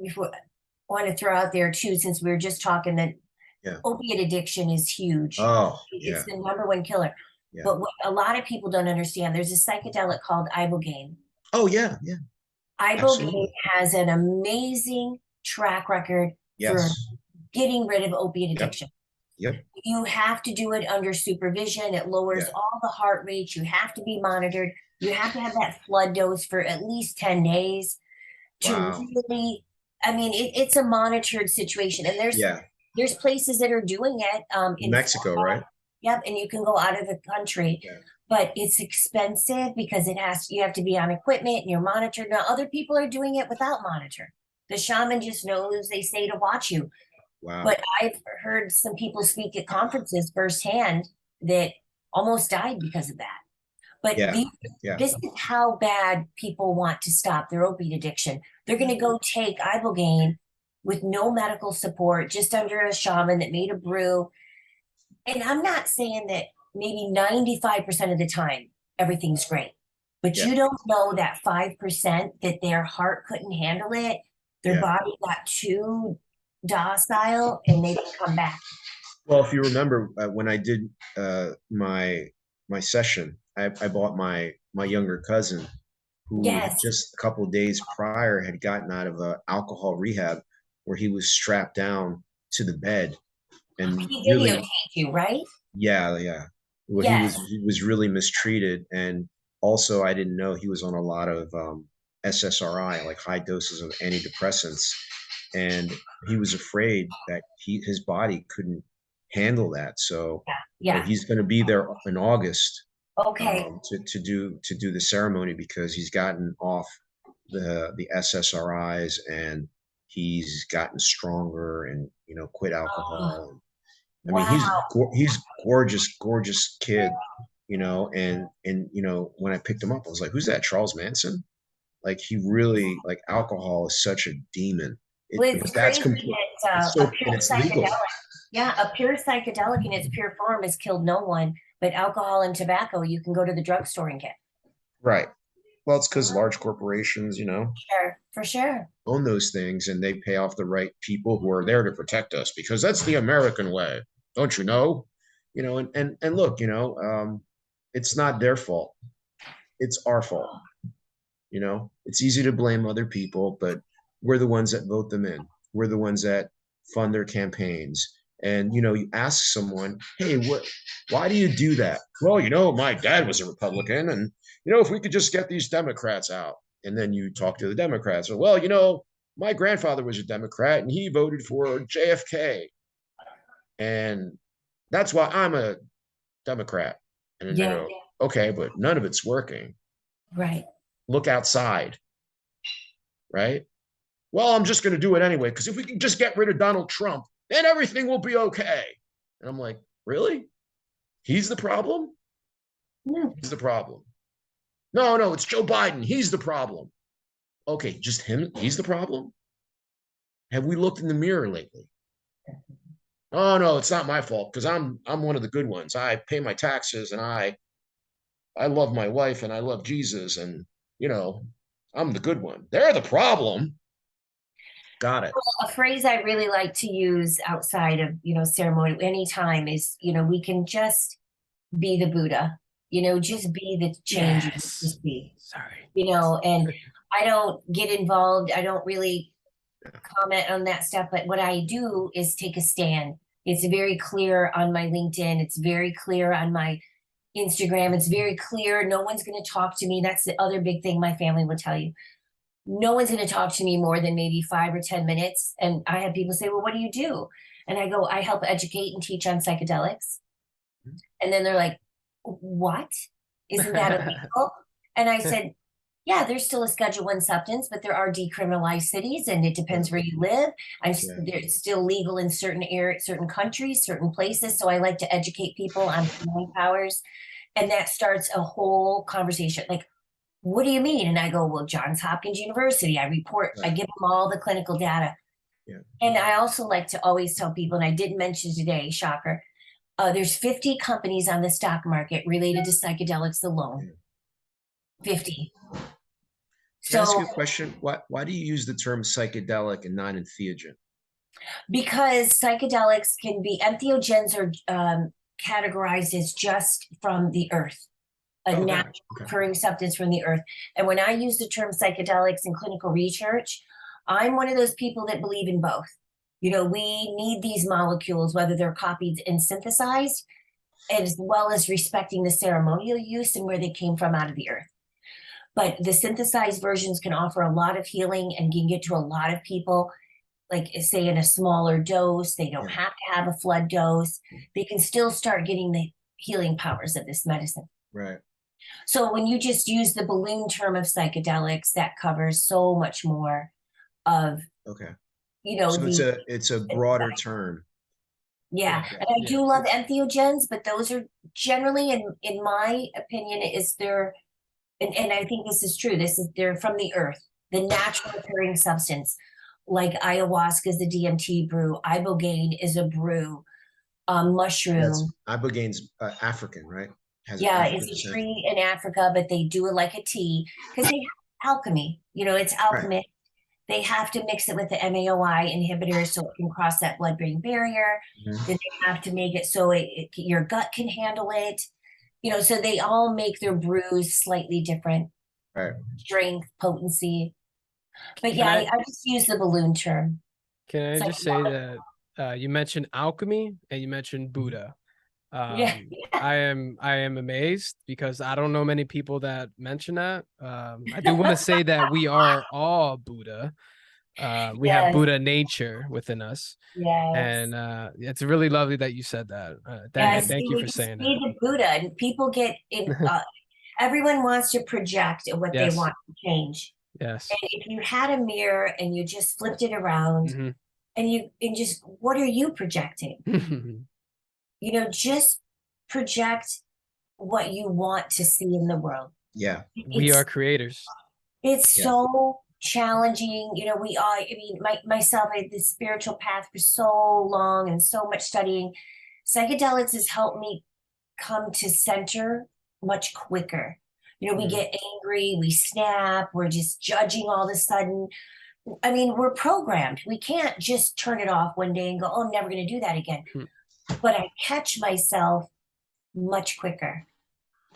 before, I want to throw out there too, since we were just talking, that Yeah. opiate addiction is huge. Oh, It's yeah. the #1 killer. Yeah. But what a lot of people don't understand, there's a psychedelic called Ibogaine. Oh, yeah. Yeah. Ibogaine Absolutely. has an amazing track record for Yes. getting rid of opiate Yep. addiction. Yep. You have to do it under supervision. It lowers Yeah. all the heart rates. You have to be monitored. You have to have that flood dose for at least 10 days to Wow. really, I mean, it's a monitored situation. And Yeah. there's places that are doing it In in Mexico, right? Yep, and you can go out of the country, but it's expensive because you have to be on equipment and you're monitored. Now other people are doing it without monitor. The shaman just knows, they say, to watch you. Wow. But I've heard some people speak at conferences firsthand that almost died because of that. But this is how bad people want to stop their opiate addiction. They're going to go take Ibogaine with no medical support, just under a shaman that made a brew. And I'm not saying that maybe 95% of the time everything's great, but you don't know that 5% that their heart couldn't handle it, their body got too docile, and they come back. Well, if you remember, when I did my session, I bought my younger cousin, who just a couple of days prior had gotten out of a alcohol rehab where he was strapped down to the bed. And he videotaped you, right? Yeah. Well, he was really mistreated, and also I didn't know he was on a lot of SSRI, like high doses of antidepressants, and he was afraid that his body couldn't handle that. So he's going to be there in August. Okay. To do the ceremony, because he's gotten off the SSRIs and he's gotten stronger, and quit alcohol. I mean, he's gorgeous kid, and when I picked him up, I was like, who's that, Charles Manson? Like, he really, like, alcohol is such a demon. It's crazy that a pure psychedelic, a pure psychedelic in its pure form has killed no one, but alcohol and tobacco you can go to the drugstore and get. Right. Well, it's because large corporations, for sure, own those things, and they pay off the right people who are there to protect us, because that's the American way, don't you know? And look, it's not their fault. It's our fault. It's easy to blame other people, but we're the ones that vote them in. We're the ones that fund their campaigns. And, you ask someone, hey, why do you do that? Well, my dad was a Republican, and, if we could just get these Democrats out. And then you talk to the Democrats. Well, my grandfather was a Democrat and he voted for JFK. And that's why I'm a Democrat. And then they go, okay, but none of it's working. Right. Look outside. Right. Well, I'm just going to do it anyway, because if we can just get rid of Donald Trump, then everything will be okay. And I'm like, really? He's the problem? No. He's the problem. No, it's Joe Biden. He's the problem. Okay, just him. He's the problem. Have we looked in the mirror lately? Oh, no, it's not my fault, because I'm one of the good ones. I pay my taxes, and I love my wife, and I love Jesus, and I'm the good one. They're the problem. Got it. Well, a phrase I really like to use outside of ceremony anytime is we can just be the Buddha. Just be the change. Just be. Sorry. And I don't get involved. I don't really comment on that stuff. But what I do is take a stand. It's very clear on my LinkedIn. It's very clear on my Instagram. It's very clear. No one's going to talk to me. That's the other big thing my family will tell you. No one's going to talk to me more than maybe 5 or 10 minutes. And I have people say, well, what do you do? And I go, I help educate and teach on psychedelics. And then they're like, what? Isn't that illegal? And I said, yeah, there's still a Schedule I substance, but there are decriminalized cities, and it depends where you live. It's still legal in certain areas, certain countries, certain places. So I like to educate people on healing powers. And that starts a whole conversation. Like, what do you mean? And I go, well, Johns Hopkins University. I report, I give them all the clinical data. Yeah. And I also like to always tell people, and I didn't mention today, shocker, there's 50 companies on the stock market related to psychedelics alone. 50. Can I ask you a question? Why do you use the term psychedelic and not entheogen? Because psychedelics can be, entheogens are categorized as just from the earth, a natural occurring substance from the earth. And when I use the term psychedelics in clinical research, I'm one of those people that believe in both. We need these molecules, whether they're copied and synthesized, as well as respecting the ceremonial use and where they came from out of the earth. But the synthesized versions can offer a lot of healing and can get to a lot of people. like say in a smaller dose. They don't Yeah. have to have a flood dose. They can still start getting the healing powers of this medicine. Right. So when you just use the balloon term of psychedelics, that covers so much more of, Okay. you know, So it's a broader term. yeah. Yeah. And I Yeah. do love entheogens, but those are generally, in my opinion, is they're, and I think this is true. They're from the earth, the natural occurring substance. Like ayahuasca is a DMT brew, Ibogaine is a brew, That's mushroom. Ibogaine's African, right? Has an Yeah, African it's a descent. tree in Africa, but they do it like a tea because they have alchemy. You know, it's Right. alchemy. They have to mix it with the MAOI inhibitor so it can cross that blood-brain barrier. Mhm. Then they have to make it so your gut can handle it. You know, so they all make their brews slightly different, Right. strength, potency. But Can yeah, I I just use the balloon term. can I So just say that you mentioned alchemy and you mentioned Buddha. yeah, I am amazed because I don't know many people that mention that. I do want to say that we are all Buddha. We have yes, Buddha nature within us, yes. and it's really lovely that you said that. Yes, Thank you for you saying see that. the Buddha, and people get in. Everyone wants to project what they Yes, want to change. yes. And if you had a mirror and you just flipped it around, Hmm. and just what are you projecting? You know, just project what you want to see in the world. Yeah. We are It's creators. it's Yeah. so challenging. You know, we are. I mean, myself, I had this spiritual path for so long and so much studying. Psychedelics has helped me come to center much quicker. You know, we Mhm. get angry, we snap, we're just judging all of a sudden. I mean, we're programmed. We can't just turn it off one day and go, oh, I'm never going to do that again. Hmm. But I catch myself much quicker,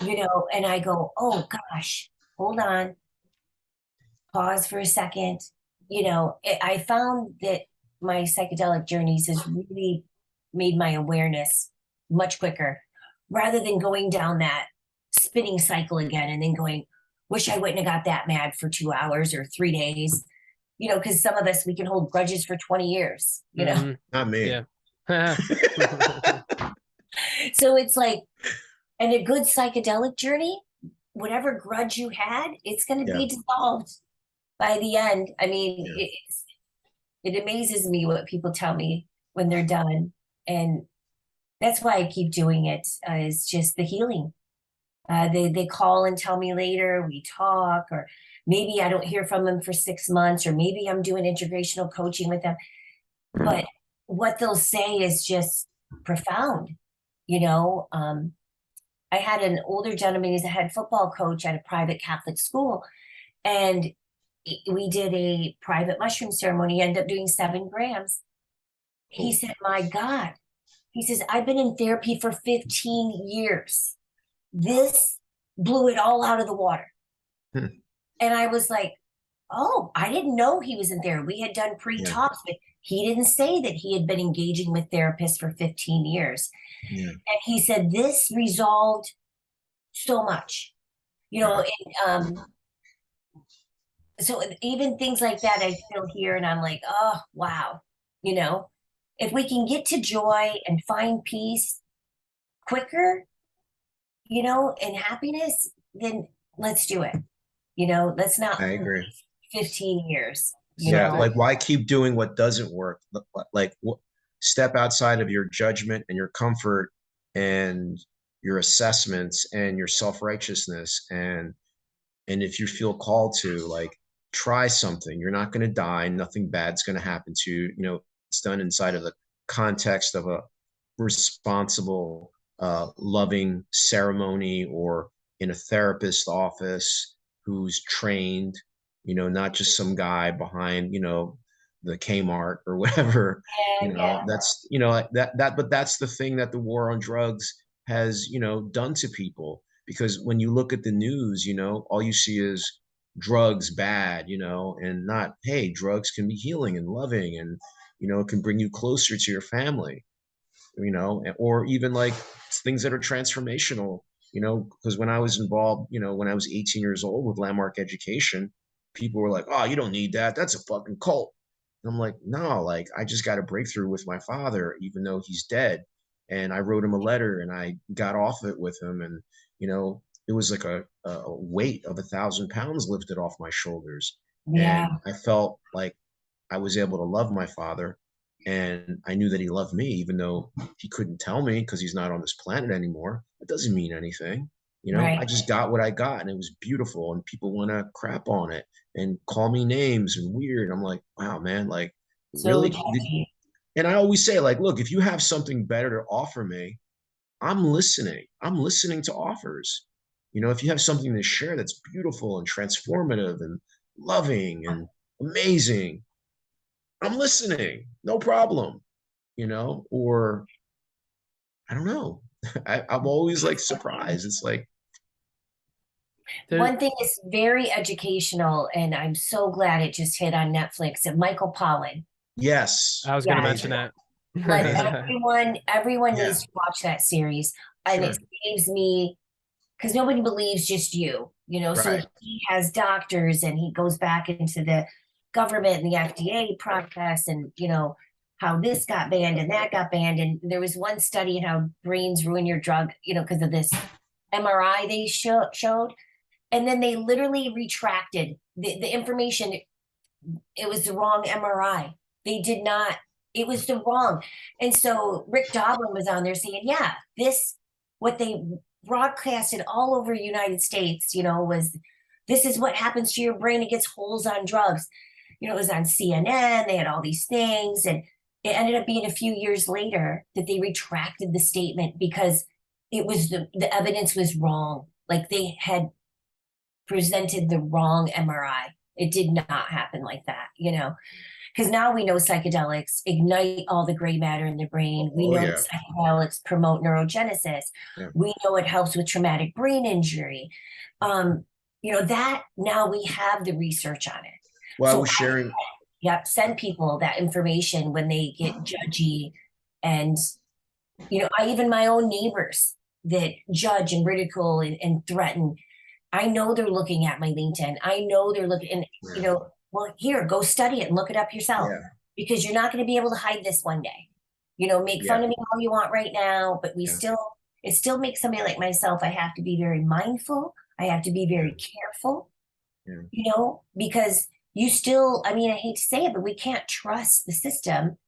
you know, and I go, oh gosh, hold on, pause for a second. You know, I found that my psychedelic journeys has really made my awareness much quicker rather than going down that spinning cycle again and then going, wish I wouldn't have got that mad for 2 hours or 3 days. You know, because some of us, we can hold grudges for 20 years, you know. Mhm. Not me. Yeah. So it's like, and a good psychedelic journey, whatever grudge you had, it's going to Yeah. be dissolved by the end. I mean, Yeah. it amazes me what people tell me when they're done. And that's why I keep doing it, is just the healing. They call and tell me later, we talk, or maybe I don't hear from them for 6 months, or maybe I'm doing integrational coaching with them. But what they'll say is just profound, you know. I had an older gentleman, he's a head football coach at a private Catholic school, and we did a private mushroom ceremony. He ended up doing 7 grams. He said, my God, he says, I've been in therapy for 15 years. This blew it all out of the water. Hmm. And I was like, oh, I didn't know he was in therapy. We had done pre-talks, but he didn't say that he had been engaging with therapists for 15 years. Yeah. And he said, this resolved so much, you know, and so even things like that, I still hear and I'm like, oh, wow. You know, if we can get to joy and find peace quicker, you know, and happiness, then let's do it. You know, let's not I agree. 15 years, you Yeah. know. Like, why keep doing what doesn't work? Like, step outside of your judgment and your comfort and your assessments and your self-righteousness. And if you feel called to, like, try something, you're not going to die. Nothing bad's going to happen to you. You know, it's done inside of the context of a responsible, loving ceremony, or in a therapist office who's trained, you know, not just some guy behind, you know, the Kmart or whatever. You know, Yeah. that's, you know, but that's the thing that the war on drugs has, you know, done to people. Because when you look at the news, you know, all you see is drugs bad, you know, and not, hey, drugs can be healing and loving, and, you know, it can bring you closer to your family, you know, or even like things that are transformational, you know, because when I was involved, you know, when I was 18 years old with Landmark Education, people were like, oh, you don't need that. That's a fucking cult. And I'm like, no, like I just got a breakthrough with my father, even though he's dead. And I wrote him a letter and I got off it with him. And, you know, it was like a weight of 1,000 pounds lifted off my shoulders. Yeah. And I felt like I was able to love my father. And I knew that he loved me, even though he couldn't tell me because he's not on this planet anymore. It doesn't mean anything. You know, Right. I just got what I got and it was beautiful. And people want to crap on it and call me names and weird. I'm like, wow, man, like So really? judgy. And I always say, like, look, if you have something better to offer me, I'm listening. I'm listening to offers. You know, if you have something to share that's beautiful and transformative and loving and amazing, I'm listening. No problem. You know, or I don't know. I'm always like surprised. It's like, One thing is very educational, and I'm so glad it just hit on Netflix. And Michael Pollan. yes, I was going to Yeah, mention that. like amazing. everyone Yeah, needs to watch that series, and it sure. saves me because nobody believes just you, you know. So Right. he has doctors, and he goes back into the government and the FDA process, and you know how this got banned and that got banned. And there was one study in how brains ruin your drug, you know, because of this MRI they showed, and then they literally retracted the information. It was the wrong MRI. They did not, it was the wrong. And so Rick Doblin was on there saying, yeah, this, what they broadcasted all over the United States, you know, was this is what happens to your brain. It gets holes on drugs. You know, it was on CNN. They had all these things. And it ended up being a few years later that they retracted the statement because it was the evidence was wrong. Like they had presented the wrong MRI. It did not happen like that, you know, because now we know psychedelics ignite all the gray matter in the brain. We Oh know yeah. that psychedelics promote neurogenesis. Yeah. We know it helps with traumatic brain injury. Um, you know, that now we have the research on it. Well, I So was sharing. yep, send people that information when they get judgy. And, you know, I even my own neighbors that judge and ridicule and threaten, I know they're looking at my LinkedIn. I know they're looking, and you Yeah. know, well, here, go study it and look it up yourself Yeah. because you're not going to be able to hide this one day. You know, make fun Yeah. of me all you want right now, but Yeah. it still makes somebody like myself. I have to be very mindful. I have to be Yeah. very careful, Yeah. you know, because you still, I mean, I hate to say it, but we can't trust the system,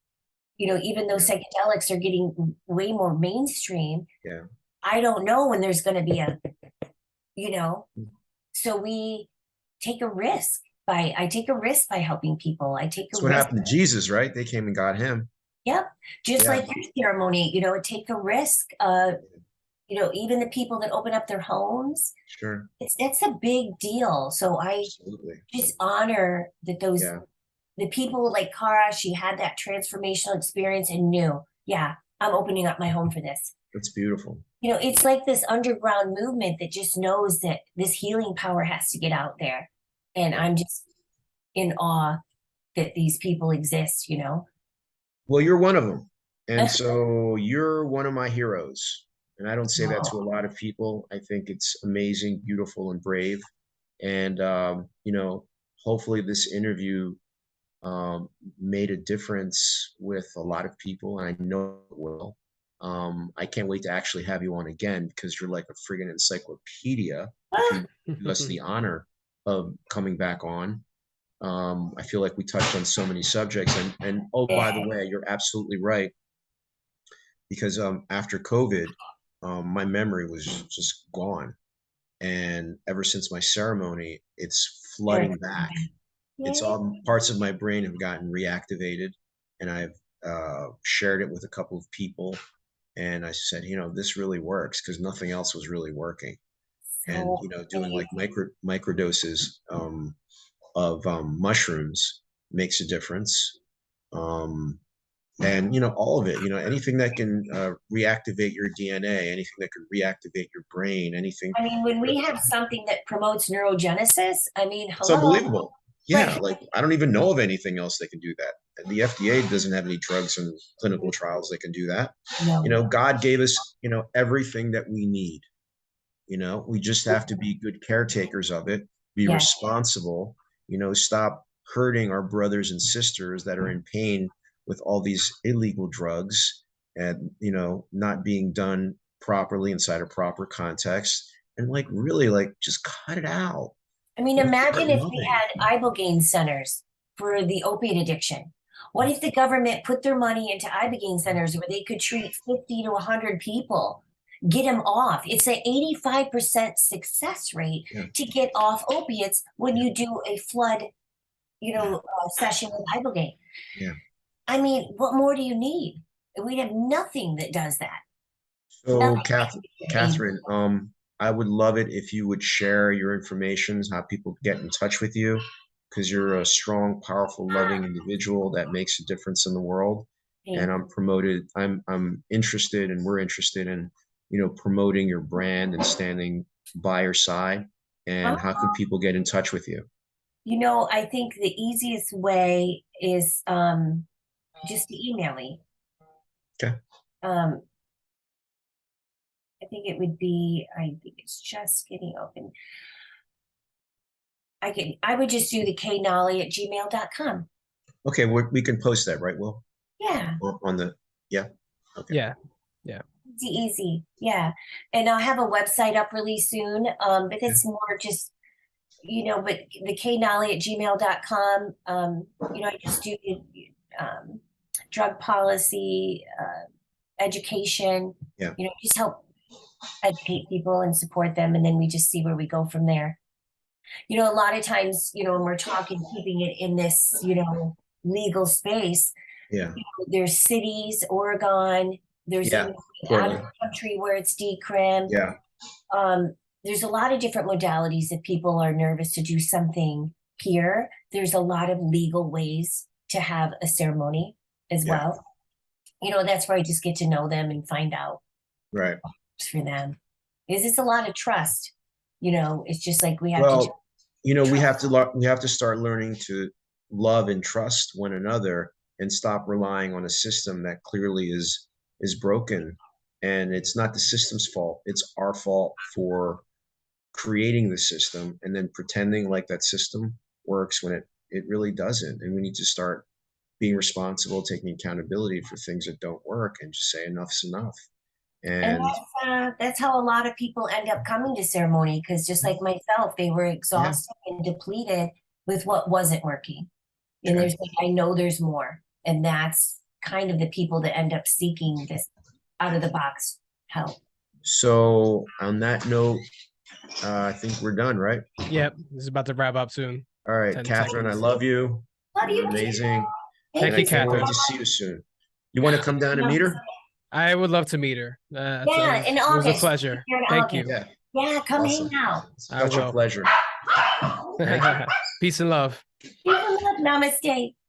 you know, even though Yeah. psychedelics are getting way more mainstream. Yeah. I don't know when there's going to be a, you know, so we take a risk I take a risk by helping people. I take a That's what risk. happened to Jesus, right? They came and got him. Yep. Just Yeah. like your ceremony, you know, take a risk. You know, even the people that open up their homes, Sure. it's a big deal. So I Absolutely. just honor that those Yeah. the people like Cara, she had that transformational experience and knew, yeah, I'm opening up my home for this. That's beautiful. You know, it's like this underground movement that just knows that this healing power has to get out there. And Yeah. I'm just in awe that these people exist, you know? Well, you're one of them. And so you're one of my heroes. And I don't say that to a lot of people. I think it's amazing, beautiful, and brave. And, you know, hopefully this interview made a difference with a lot of people. And I know it will. I can't wait to actually have you on again because you're like a friggin' encyclopedia. If you do us the honor of coming back on. I feel like we touched on so many subjects, and oh, by the way, you're absolutely right because after COVID, my memory was just gone, and ever since my ceremony, it's flooding back. It's all parts of my brain have gotten reactivated, and I've shared it with a couple of people, and I said, you know, this really works because nothing else was really working, and So you know, doing like micro doses. Of mushrooms makes a difference. And, you know, all of it, you know, anything that can reactivate your DNA, anything that can reactivate your brain, anything. I mean, when we have something that promotes neurogenesis, I mean, It's hello. unbelievable. Yeah, Right. like I don't even know of anything else that can do that. And the FDA doesn't have any drugs and clinical trials that can do that. You No. know, God gave us, you know, everything that we need. You know, we just have to be good caretakers of it, be Yeah. responsible, you know, stop hurting our brothers and sisters that are in pain with all these illegal drugs and, you know, not being done properly inside a proper context, and like really like just cut it out. I mean, Let's imagine start if we loving. had Ibogaine centers for the opiate addiction. What if the government put their money into Ibogaine centers where they could treat 50 to 100 people, get them off? It's an 85% success rate Yeah. to get off opiates when you do a flood, session with Ibogaine. Yeah. I mean, what more do you need? We have nothing that does that. So, Nothing. Catherine, I would love it if you would share your information, how people get in touch with you, because you're a strong, powerful, loving individual that makes a difference in the world. And I'm interested, and we're interested in, you know, promoting your brand and standing by your side. And how can people get in touch with you? You know, I think the easiest way is just to email me. Okay. I think it would be, I think it's just getting open. I would just do the knolly@gmail.com. Okay, we can post that, right, Will? Yeah. On the, yeah. Okay. Yeah. Easy. Yeah. And I'll have a website up really soon. But it's more just, but the knolly@gmail.com. I just do drug policy, education, Yeah. Just help educate people and support them. And then we just see where we go from there. A lot of times, when we're talking, keeping it in this, legal space, Yeah. There's cities, Oregon, there's Yeah. out of Portland. the country where it's decrim. Yeah. There's a lot of different modalities. If people are nervous to do something here, there's a lot of legal ways to have a ceremony as Yeah. well. That's where I just get to know them and find out Right. what's for them. It's a lot of trust. It's just like we have Well, we have to start learning to love and trust one another and stop relying on a system that clearly is broken. And it's not the system's fault. It's our fault for creating the system and then pretending like that system works when it really doesn't. And we need to start being responsible, taking accountability for things that don't work, and just say enough's enough. And that's how a lot of people end up coming to ceremony, because just like myself, they were exhausted and depleted with what wasn't working. And Okay. I know there's more. And that's kind of the people that end up seeking this out of the box help. so on that note, I think we're done, right? Yep. This is about to wrap up soon. All right, 10 Catherine, I seconds. love you. Love you. You're amazing. Thank you, I can't wait Catherine. to see you soon. You want to come down and meet her? I would love to meet her. In It was a August. pleasure. Here in Thank you. August. Yeah. Yeah, come Awesome. hang out. I Such a will. pleasure. Peace and love. Peace and love. Namaste.